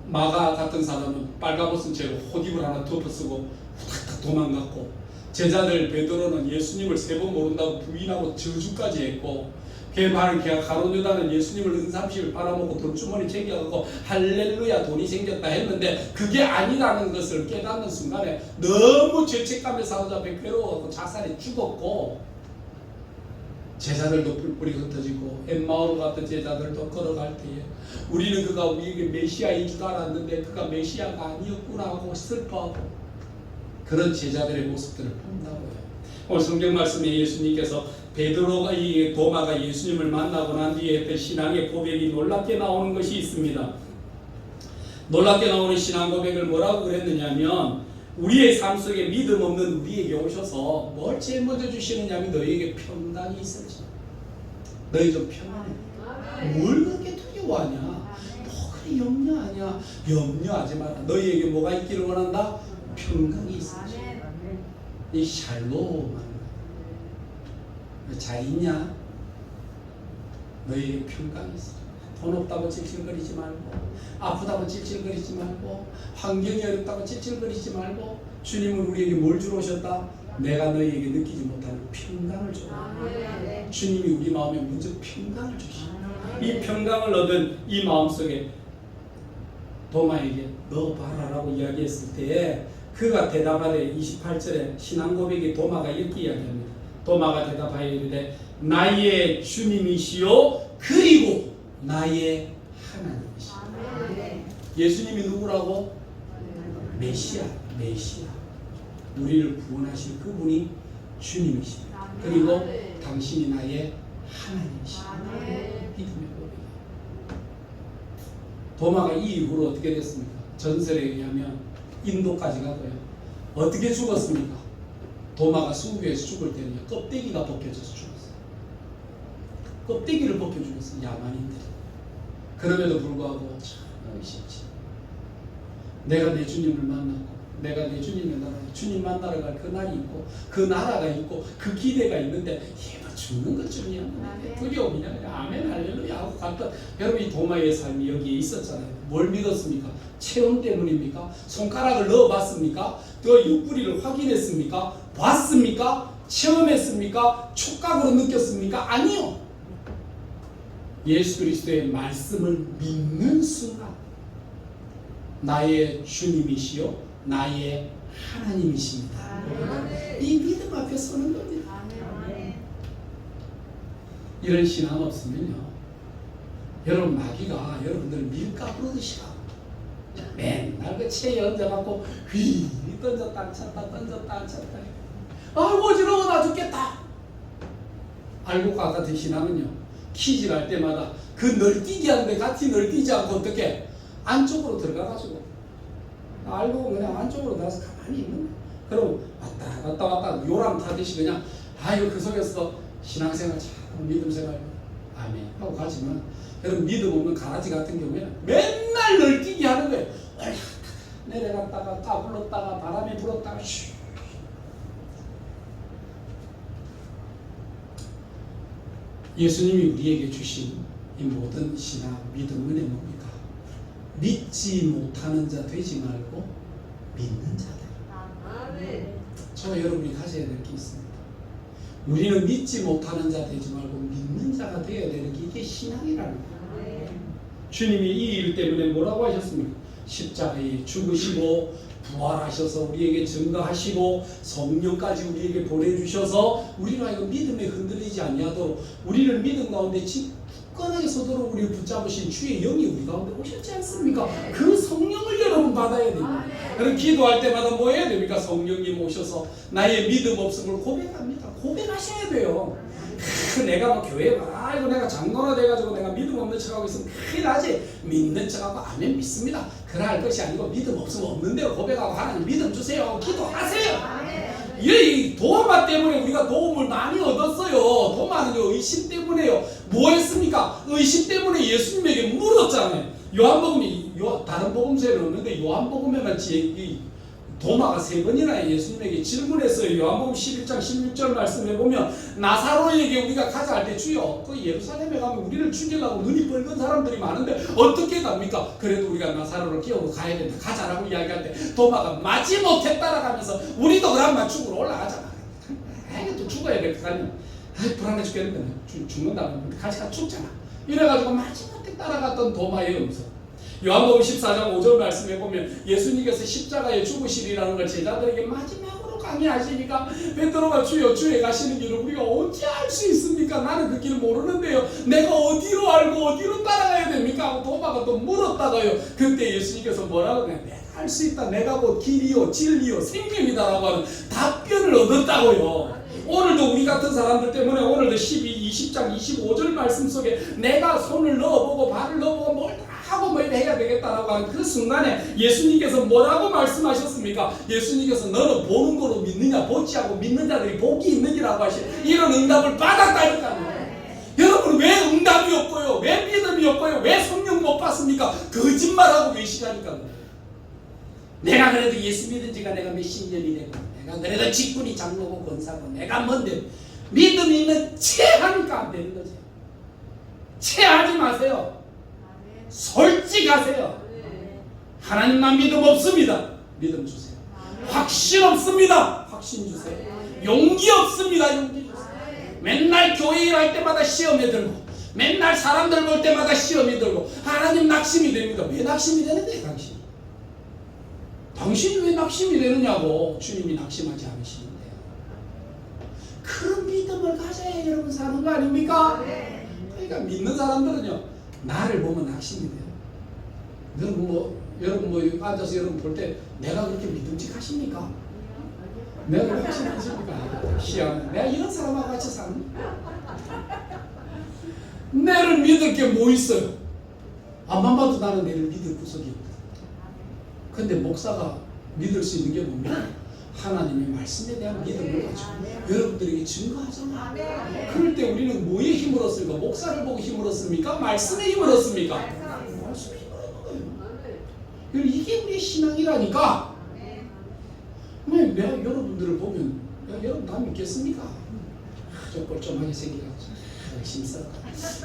마가 같은 사람은 빨간옷은 채로 옷입을 하나 덮어쓰고 후닥닥 도망갔고 제자들 베드로는 예수님을 3번 모른다고 부인하고 저주까지 했고 가룟 유다는 예수님을 은삼십을 팔아먹고 돈주머니 챙겨가고 할렐루야 돈이 생겼다 했는데 그게 아니라는 것을 깨닫는 순간에 너무 죄책감에 사로잡혀 괴로워하고 자살해 죽었고 제자들도 뿔뿔이 흩어지고 엠마오로 갔던 제자들도 걸어갈 때에 우리는 그가 우리에게 메시아인 줄 알았는데 그가 메시아가 아니었구나 하고 슬퍼하고 그런 제자들의 모습들을 본다고요. 오늘 성경 말씀에 예수님께서 베드로가 이 도마가 예수님을 만나고 난 뒤에 했던 신앙의 고백이 놀랍게 나오는 것이 있습니다. 놀랍게 나오는 신앙 고백을 뭐라고 그랬느냐면 우리의 삶 속에 믿음 없는 우리에게 오셔서 뭘 제일 먼저 주시느냐면 너희에게 평강이 있을지. 너희 좀 평안해. 뭘 그렇게 두려워? 두려워하냐? 뭐 그래 염려하냐? 염려하지 마라. 너희에게 뭐가 있기를 원한다? 평강이 있어야 돼. 이 샬롬. 잘 있냐? 너희에게 평강이 있어. 돈 없다고 찔찔거리지 말고, 아프다고 찔찔거리지 말고, 환경이 어렵다고 찔찔거리지 말고, 주님은 우리에게 뭘 주러 오셨다? 내가 너희에게 느끼지 못하는 평강을 주라. 주님이 우리 마음에 먼저 평강을 주시오. 이 평강을 얻은 이 마음속에 도마에게 너 봐라라고 이야기했을 때에 그가 대답하되 28절에 신앙 고백이 도마가 이렇게 이야기합니다. 도마가 대답하여 이르되 나의 주님이시요 그리고 나의 하나님이시오. 예수님이 누구라고? 메시아. 우리를 구원하실 그분이 주님이십니다. 그리고 당신이 나의 하나님이십니다. 믿음의 고백. 도마가 이 이후로 어떻게 됐습니까? 전설에 의하면 인도까지 가고요. 어떻게 죽었습니까? 도마가 수구에서 죽을 때는 껍데기가 벗겨져서 죽었어요. 껍데기를 벗겨 죽었어요. 야만인들이. 그럼에도 불구하고 참 의심치. 내가 내 주님을 만났고 내가 내 주님의 나라에 주님 만나러 갈 그 날이 있고 그 나라가 있고 그 기대가 있는데 얘가 죽는 것쯤이야. 두려움이냐. 그냥 아멘 할렐루야 하고 갔던 여러분 이 도마의 삶이 여기에 있었잖아요. 뭘 믿었습니까? 체험 때문입니까? 손가락을 넣어봤습니까? 그 옆구리를 확인했습니까? 봤습니까? 체험했습니까? 촉각으로 느꼈습니까? 아니요. 예수 그리스도의 말씀을 믿는 순간 나의 주님이시요 나의 하나님이십니다. 이 믿음 앞에 서는 겁니다. 이런 신앙 없으면요 여러분 마귀가 여러분들을 밀가 부르듯이 맨날 그 체에 얹어갖고 휘 던졌다 쳤다 던졌다 쳤다 아이고 어지러워 나 죽겠다. 알고 같은 신앙은요 키질 할 때마다 그 널뛰기 하는데 같이 널뛰지 않고 어떻게 안쪽으로 들어가가지고 알고 그냥 안쪽으로 들어가서 가만히 있는 거야. 그럼 왔다 요람 타듯이 그냥 아이고 그 속에서 신앙생활 참 믿음생활 아멘 하고 가지만 여러분 믿음 없는 가라지 같은 경우에는 맨날 널뛰기 하는 거예요. 올라갔다가 내려갔다가 까불렀다가 바람이 불었다가 슈. 예수님이 우리에게 주신 이 모든 신앙 믿음은 뭡니까? 믿지 못하는 자 되지 말고 믿는 자들. 저 여러분이 가져야 될 게 있습니다. 우리는 믿지 못하는 자 되지 말고 믿는 자가 되어야 되는 게 이게 신앙이라는 거예요. 주님이 이 일 때문에 뭐라고 하셨습니까? 십자가에 죽으시고 부활하셔서 우리에게 증거하시고 성령까지 우리에게 보내주셔서 우리로 하여금 믿음에 흔들리지 아니하도록 우리를 믿음 가운데 굳건하게 서도록 우리를 붙잡으신 주의 영이 우리 가운데 오셨지 않습니까? 그 성령을 여러분 받아야 됩니다. 그럼 기도할 때마다 뭐 해야 됩니까? 성령님 오셔서 나의 믿음 없음을 고백합니다. 고백하셔야 돼요. 내가 뭐 교회에 아이고 내가 장로나 돼가지고 내가 믿음 없는 척하고 있으면 큰일 나지. 믿는 척하고 아멘 믿습니다. 그럴 것이 아니고 믿음 없으면 없는 대로 고백하고 하나님 믿음 주세요 하고 기도하세요. 이 도마 때문에 우리가 도움을 많이 얻었어요. 도마는요 의심 때문에요. 뭐 했습니까? 의심 때문에 예수님에게 물었잖아요. 요한복음이 다른 복음서에는 없는데 요한복음에만 도마가 3번이나 예수님에게 질문했어요. 요한복음 11장 16절 말씀해 보면 나사로에게 우리가 가자 할 때 주여 그 예루살렘에 가면 우리를 죽이려고 눈이 붉은 사람들이 많은데 어떻게 갑니까? 그래도 우리가 나사로를 끼우고 가야 된다. 가자라고 이야기할 때 도마가 마지못해 따라가면서 우리도 그러면 죽으러 올라가자. 이게 또 죽어야 될 거 아니야. 불안해 죽겠는데 죽는다. 같이 죽잖아. 이래가지고 마지못해 따라갔던 도마의 음성. 요한복음 14장 5절 말씀해 보면 예수님께서 십자가에 죽으시리라는 걸 제자들에게 마지막으로 강의하시니까 베드로가 주여 주에 가시는 길을 우리가 어찌 알 수 있습니까? 나는 그 길을 모르는데요. 내가 어디로 알고 어디로 따라가야 됩니까? 하고 도마가 또 물었다가요. 그때 예수님께서 뭐라고 그냥 내가 알 수 있다. 내가 뭐 길이요 진리요 생명이다라고 하는 답변을 얻었다고요. 오늘도 우리 같은 사람들 때문에 오늘도 20장 25절 말씀 속에 내가 손을 넣어보고 발을 넣어보고 뭘 하고 뭐 해야 되겠다라고 하는 그 순간에 예수님께서 뭐라고 말씀하셨습니까? 예수님께서 너는 보는 거로 믿느냐 보지 않고 믿는 자들이 복이 있느니라고 하신 이런 응답을 받았다 이거잖아요. 여러분은 왜 응답이 없고요? 왜 믿음이 없고요? 왜 성령 못 받습니까? 거짓말하고 계시다니까. 내가 그래도 예수 믿은 지가 내가 몇십 년이 되고, 내가 그래도 직분이 장로고 권사고, 내가 뭔데 믿음 있는 체하니까 안 되는 거죠. 체하지 마세요. 솔직하세요. 하나님만 믿음 없습니다. 믿음 주세요. 확신 없습니다. 확신 주세요. 용기 없습니다. 용기 주세요. 맨날 교회 일할 때마다 시험에 들고, 맨날 사람들 볼 때마다 시험이 들고, 하나님 낙심이 됩니다. 왜 낙심이 되는데 당신? 당신이 왜 낙심이 되느냐고. 주님이 낙심하지 않으시는데요. 그런 믿음을 가져야 여러분 사는 거 아닙니까? 그러니까 믿는 사람들은요, 나를 보면 낙심이 돼요. 여러분 뭐 앉아서 여러분 볼 때 내가 그렇게 믿음직하십니까? 내가 확신하십니까? 희한해. 내가 이런 사람하고 같이 사는? 내를 믿을 게 뭐 있어요? 앞만 봐도 나는 내를 믿을 구석이 없거든. 근데 목사가 믿을 수 있는 게 뭡니까? 하나님의 말씀에 대한 믿음을 가지고 여러분들에게 증거하잖아. 그럴 때 우리는 뭐에 힘을 얻습니까? 목사를 보고 힘을 얻습니까? 말씀에 힘을 얻습니까? 말씀에 힘을 얻는 거예요. 이게 우리의 신앙이라니까. 왜 내가 여러분들을 보면 여러분 다 믿겠습니까? 좀 뻘쭘하게 생겨가지고 열심히 써.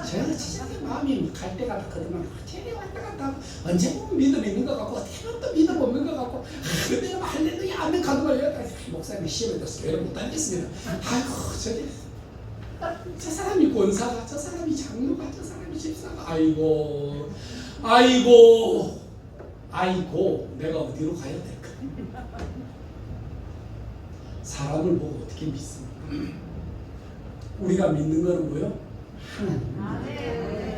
제가 진짜 마음이 갈 때가 많거든요. 쟤네 왔다 갔다 하고 언제 보면 믿음 있는 것 같고 어떻게 보면 또 믿음 없는 것 같고, 근데 할렐루야 아멘 가도록 목사님이 시험에 들어서 여러분 못하겠습니다. 아이고 저 사람이 권사가, 저 사람이 장로가, 저 사람이 집사가, 아이고 내가 어디로 가야 될까? 사람을 보고 어떻게 믿습니까? 우리가 믿는 거는 뭐요? 하나님,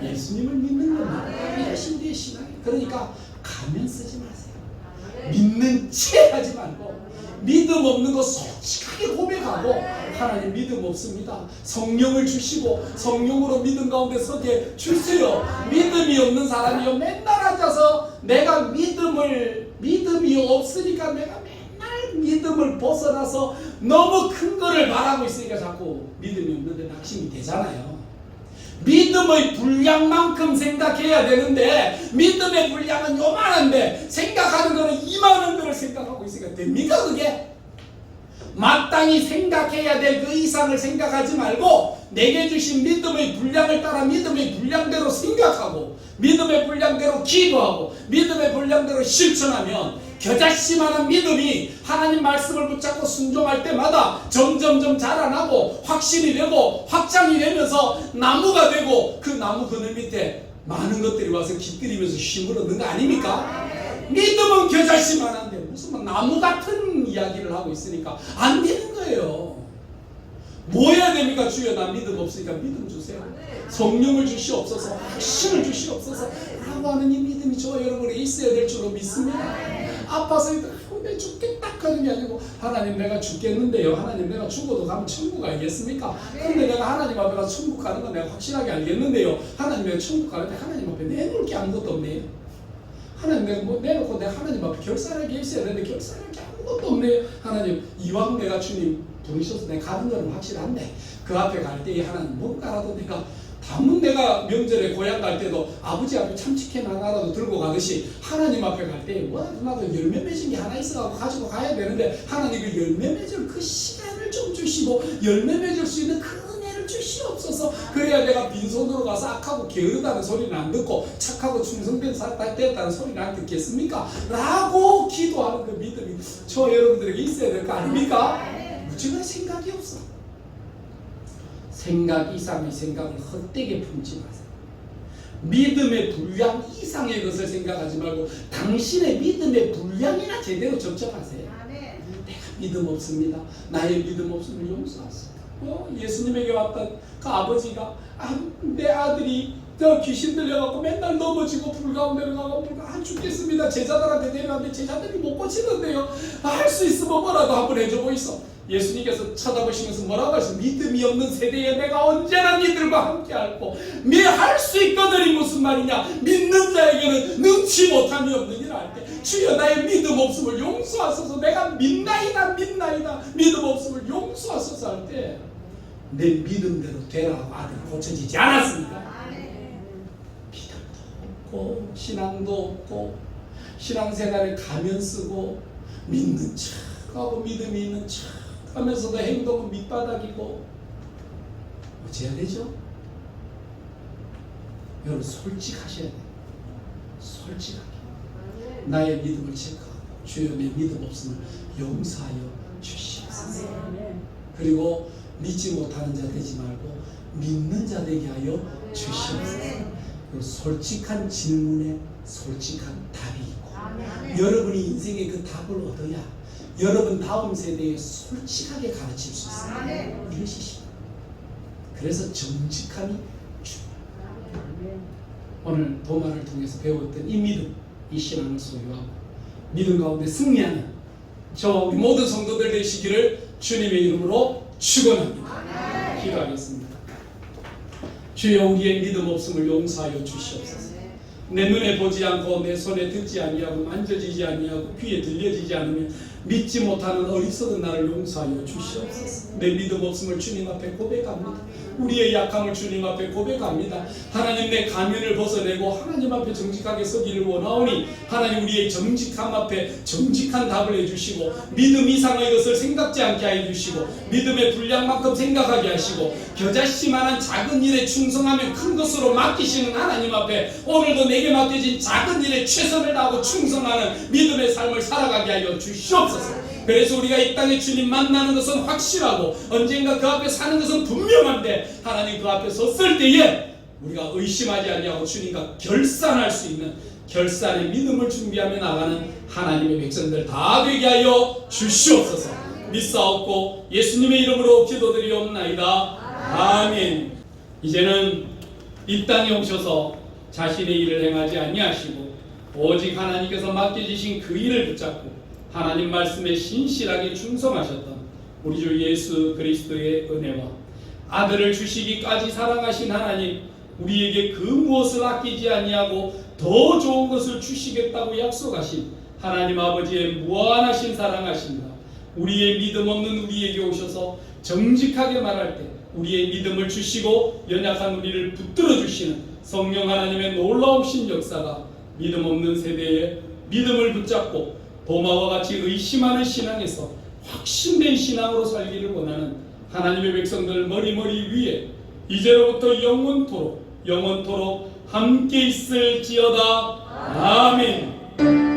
예수님을 믿는 겁니다. 이것이 우리의 신앙이에요. 그러니까 가면 쓰지 마세요. 믿는 채 하지 말고, 믿음 없는 거 솔직하게 고백하고, 하나님 믿음 없습니다. 성령을 주시고 성령으로 믿음 가운데 서게 주세요. 믿음이 없는 사람이요, 맨날 앉아서 내가 믿음이 없으니까 내가 맨날 믿음을 벗어나서 너무 큰 거를 바라고 있으니까 자꾸 믿음이 없는데 낙심이 되잖아요. 믿음의 분량만큼 생각해야 되는데 믿음의 분량은 요만한데 생각하는 거는 이만한 거를 생각하고 있으니까 됩니까 그게? 마땅히 생각해야 될 그 이상을 생각하지 말고 내게 주신 믿음의 분량을 따라 믿음의 분량대로 생각하고 믿음의 분량대로 기도하고 믿음의 분량대로 실천하면 겨자씨만한 믿음이 하나님 말씀을 붙잡고 순종할 때마다 점점점 자라나고 확신이 되고 확장이 되면서 나무가 되고 그 나무 그늘 밑에 많은 것들이 와서 깃들이면서 힘을 얻는 거 아닙니까? 믿음은 겨자씨만한데 무슨 막 나무 같은 이야기를 하고 있으니까 안 되는 거예요. 뭐 해야 됩니까? 주여 나 믿음 없으니까 믿음 주세요. 성령을 주시옵소서, 확신을 주시옵소서 라고 하는 이 믿음이 저와 여러분에게 있어야 될 줄로 믿습니다. 아파서 내 죽겠다 하는 게 아니고 하나님 내가 죽겠는데요, 하나님 내가 죽어도 가면 천국 알겠습니까? 근데 내가 하나님 앞에 가서 천국 가는 건 내가 확실하게 알겠는데요, 하나님 내가 천국 가는데 하나님 앞에 내놓을 게 아무것도 없네요. 하나님 내가 뭐 내놓고 내가 하나님 앞에 결산할 게 있어야 되는데 결산할 게 아무것도 없네요. 하나님 이왕 내가 주님 부르셔서 내가 가는 건 확실한데 그 앞에 갈 때 하나님 뭔가라도 내가 단문 내가 명절에 고향 갈 때도 아버지 앞에 참치캔 하나라도 들고 가듯이 하나님 앞에 갈 때 뭐라도 나도 열매 맺은 게 하나 있어가지고 가지고 가야 되는데 하나님 그 열매 맺을 그 시간을 좀 주시고 열매 맺을 수 있는 그 은혜를 주시옵소서. 그래야 내가 빈손으로 가서 악하고 게으르다는 소리는 안 듣고 착하고 충성된 사람 되었다는 소리는 안 듣겠습니까? 라고 기도하는 그 믿음이 저 여러분들에게 있어야 될 거 아닙니까? 무지개 생각이 없어. 생각 이상의 생각을 헛되게 품지 마세요. 믿음의 분량 이상의 것을 생각하지 말고 당신의 믿음의 분량이나 제대로 접촉하세요. 내가 믿음 없습니다. 나의 믿음 없음을 용서하세요. 예수님에게 왔던 그 아버지가 내 아들이 저 귀신 들려갖고 맨날 넘어지고 불 가운데로 가고 죽겠습니다. 제자들한테 데려갔는데 제자들이 못 고치는데요. 할 수 있으면 뭐라도 한번 해줘 보이소. 예수님께서 쳐다보시면서 뭐라고 하시죠? 믿음이 없는 세대에 내가 언제나 니들과 함께 할고 할 수 있거든이 무슨 말이냐? 믿는 자에게는 능치 못함이 없느니라 할 때 주여 나의 믿음 없음을 용서하소서. 내가 믿나이다 믿음 없음을 용서하소서 할 때 내 믿음대로 되라고 아들이 고쳐지지 않았습니다. 믿음도 없고 신앙도 없고 신앙생활에 가면 쓰고 믿는 척하고 믿음이 있는 척 하면서도 행동은 밑바닥이고 어찌해야 되죠? 여러분 솔직하셔야 돼요. 솔직하게 나의 믿음을 체크하고 주여 내 믿음 없음을 용서하여 주시옵소서. 그리고 믿지 못하는 자 되지 말고 믿는 자 되게 하여 주시옵소서. 그리고 솔직한 질문에 솔직한 답이 있고 여러분이 인생의 그 답을 얻어야 여러분 다음 세대에 솔직하게 가르칠 수 있어요. 이것이 신. 그래서 정직함이 중요합니다. 오늘 도마를 통해서 배웠던 이 믿음, 이 신앙을 소유하고 믿음 가운데 승리하는 저 우리 모든 성도들 되시기를 주님의 이름으로 축원합니다. 기도하겠습니다. 주여 우리의 믿음 없음을 용서하여 주시옵소서. 내 눈에 보지 않고 내 손에 듣지 아니하고 만져지지 아니하고 귀에 들려지지 않으면 믿지 못하는 어리석은 나를 용서하여 주시옵소서. 내 믿음 없음을 주님 앞에 고백합니다. 우리의 약함을 주님 앞에 고백합니다. 하나님 내 가면을 벗어내고 하나님 앞에 정직하게 서기를 원하오니 하나님 우리의 정직함 앞에 정직한 답을 해주시고 믿음 이상의 것을 생각지 않게 해주시고 믿음의 분량만큼 생각하게 하시고 겨자씨만한 작은 일에 충성하면 큰 것으로 맡기시는 하나님 앞에 오늘도 내게 맡겨진 작은 일에 최선을 다하고 충성하는 믿음의 삶을 살아가게 하여 주시옵소서. 그래서 우리가 이 땅에 주님 만나는 것은 확실하고 언젠가 그 앞에 사는 것은 분명한데 하나님 그 앞에 섰을 때에 우리가 의심하지 아니하고 주님과 결산할 수 있는 결산의 믿음을 준비하며 나가는 하나님의 백성들 다 되게 하여 주시옵소서. 믿사옵고 예수님의 이름으로 기도드리옵나이다. 아멘. 이제는 이 땅에 오셔서 자신의 일을 행하지 아니하시고 오직 하나님께서 맡겨주신 그 일을 붙잡고 하나님 말씀에 신실하게 충성하셨던 우리 주 예수 그리스도의 은혜와 아들을 주시기까지 사랑하신 하나님, 우리에게 그 무엇을 아끼지 아니하고 더 좋은 것을 주시겠다고 약속하신 하나님 아버지의 무한하신 사랑하심과 우리의 믿음 없는 우리에게 오셔서 정직하게 말할 때 우리의 믿음을 주시고 연약한 우리를 붙들어 주시는 성령 하나님의 놀라우신 역사가 믿음 없는 세대에 믿음을 붙잡고 도마와 같이 의심하는 신앙에서 확신된 신앙으로 살기를 원하는 하나님의 백성들 머리 위에 이제로부터 영원토록 함께 있을지어다. 아멘.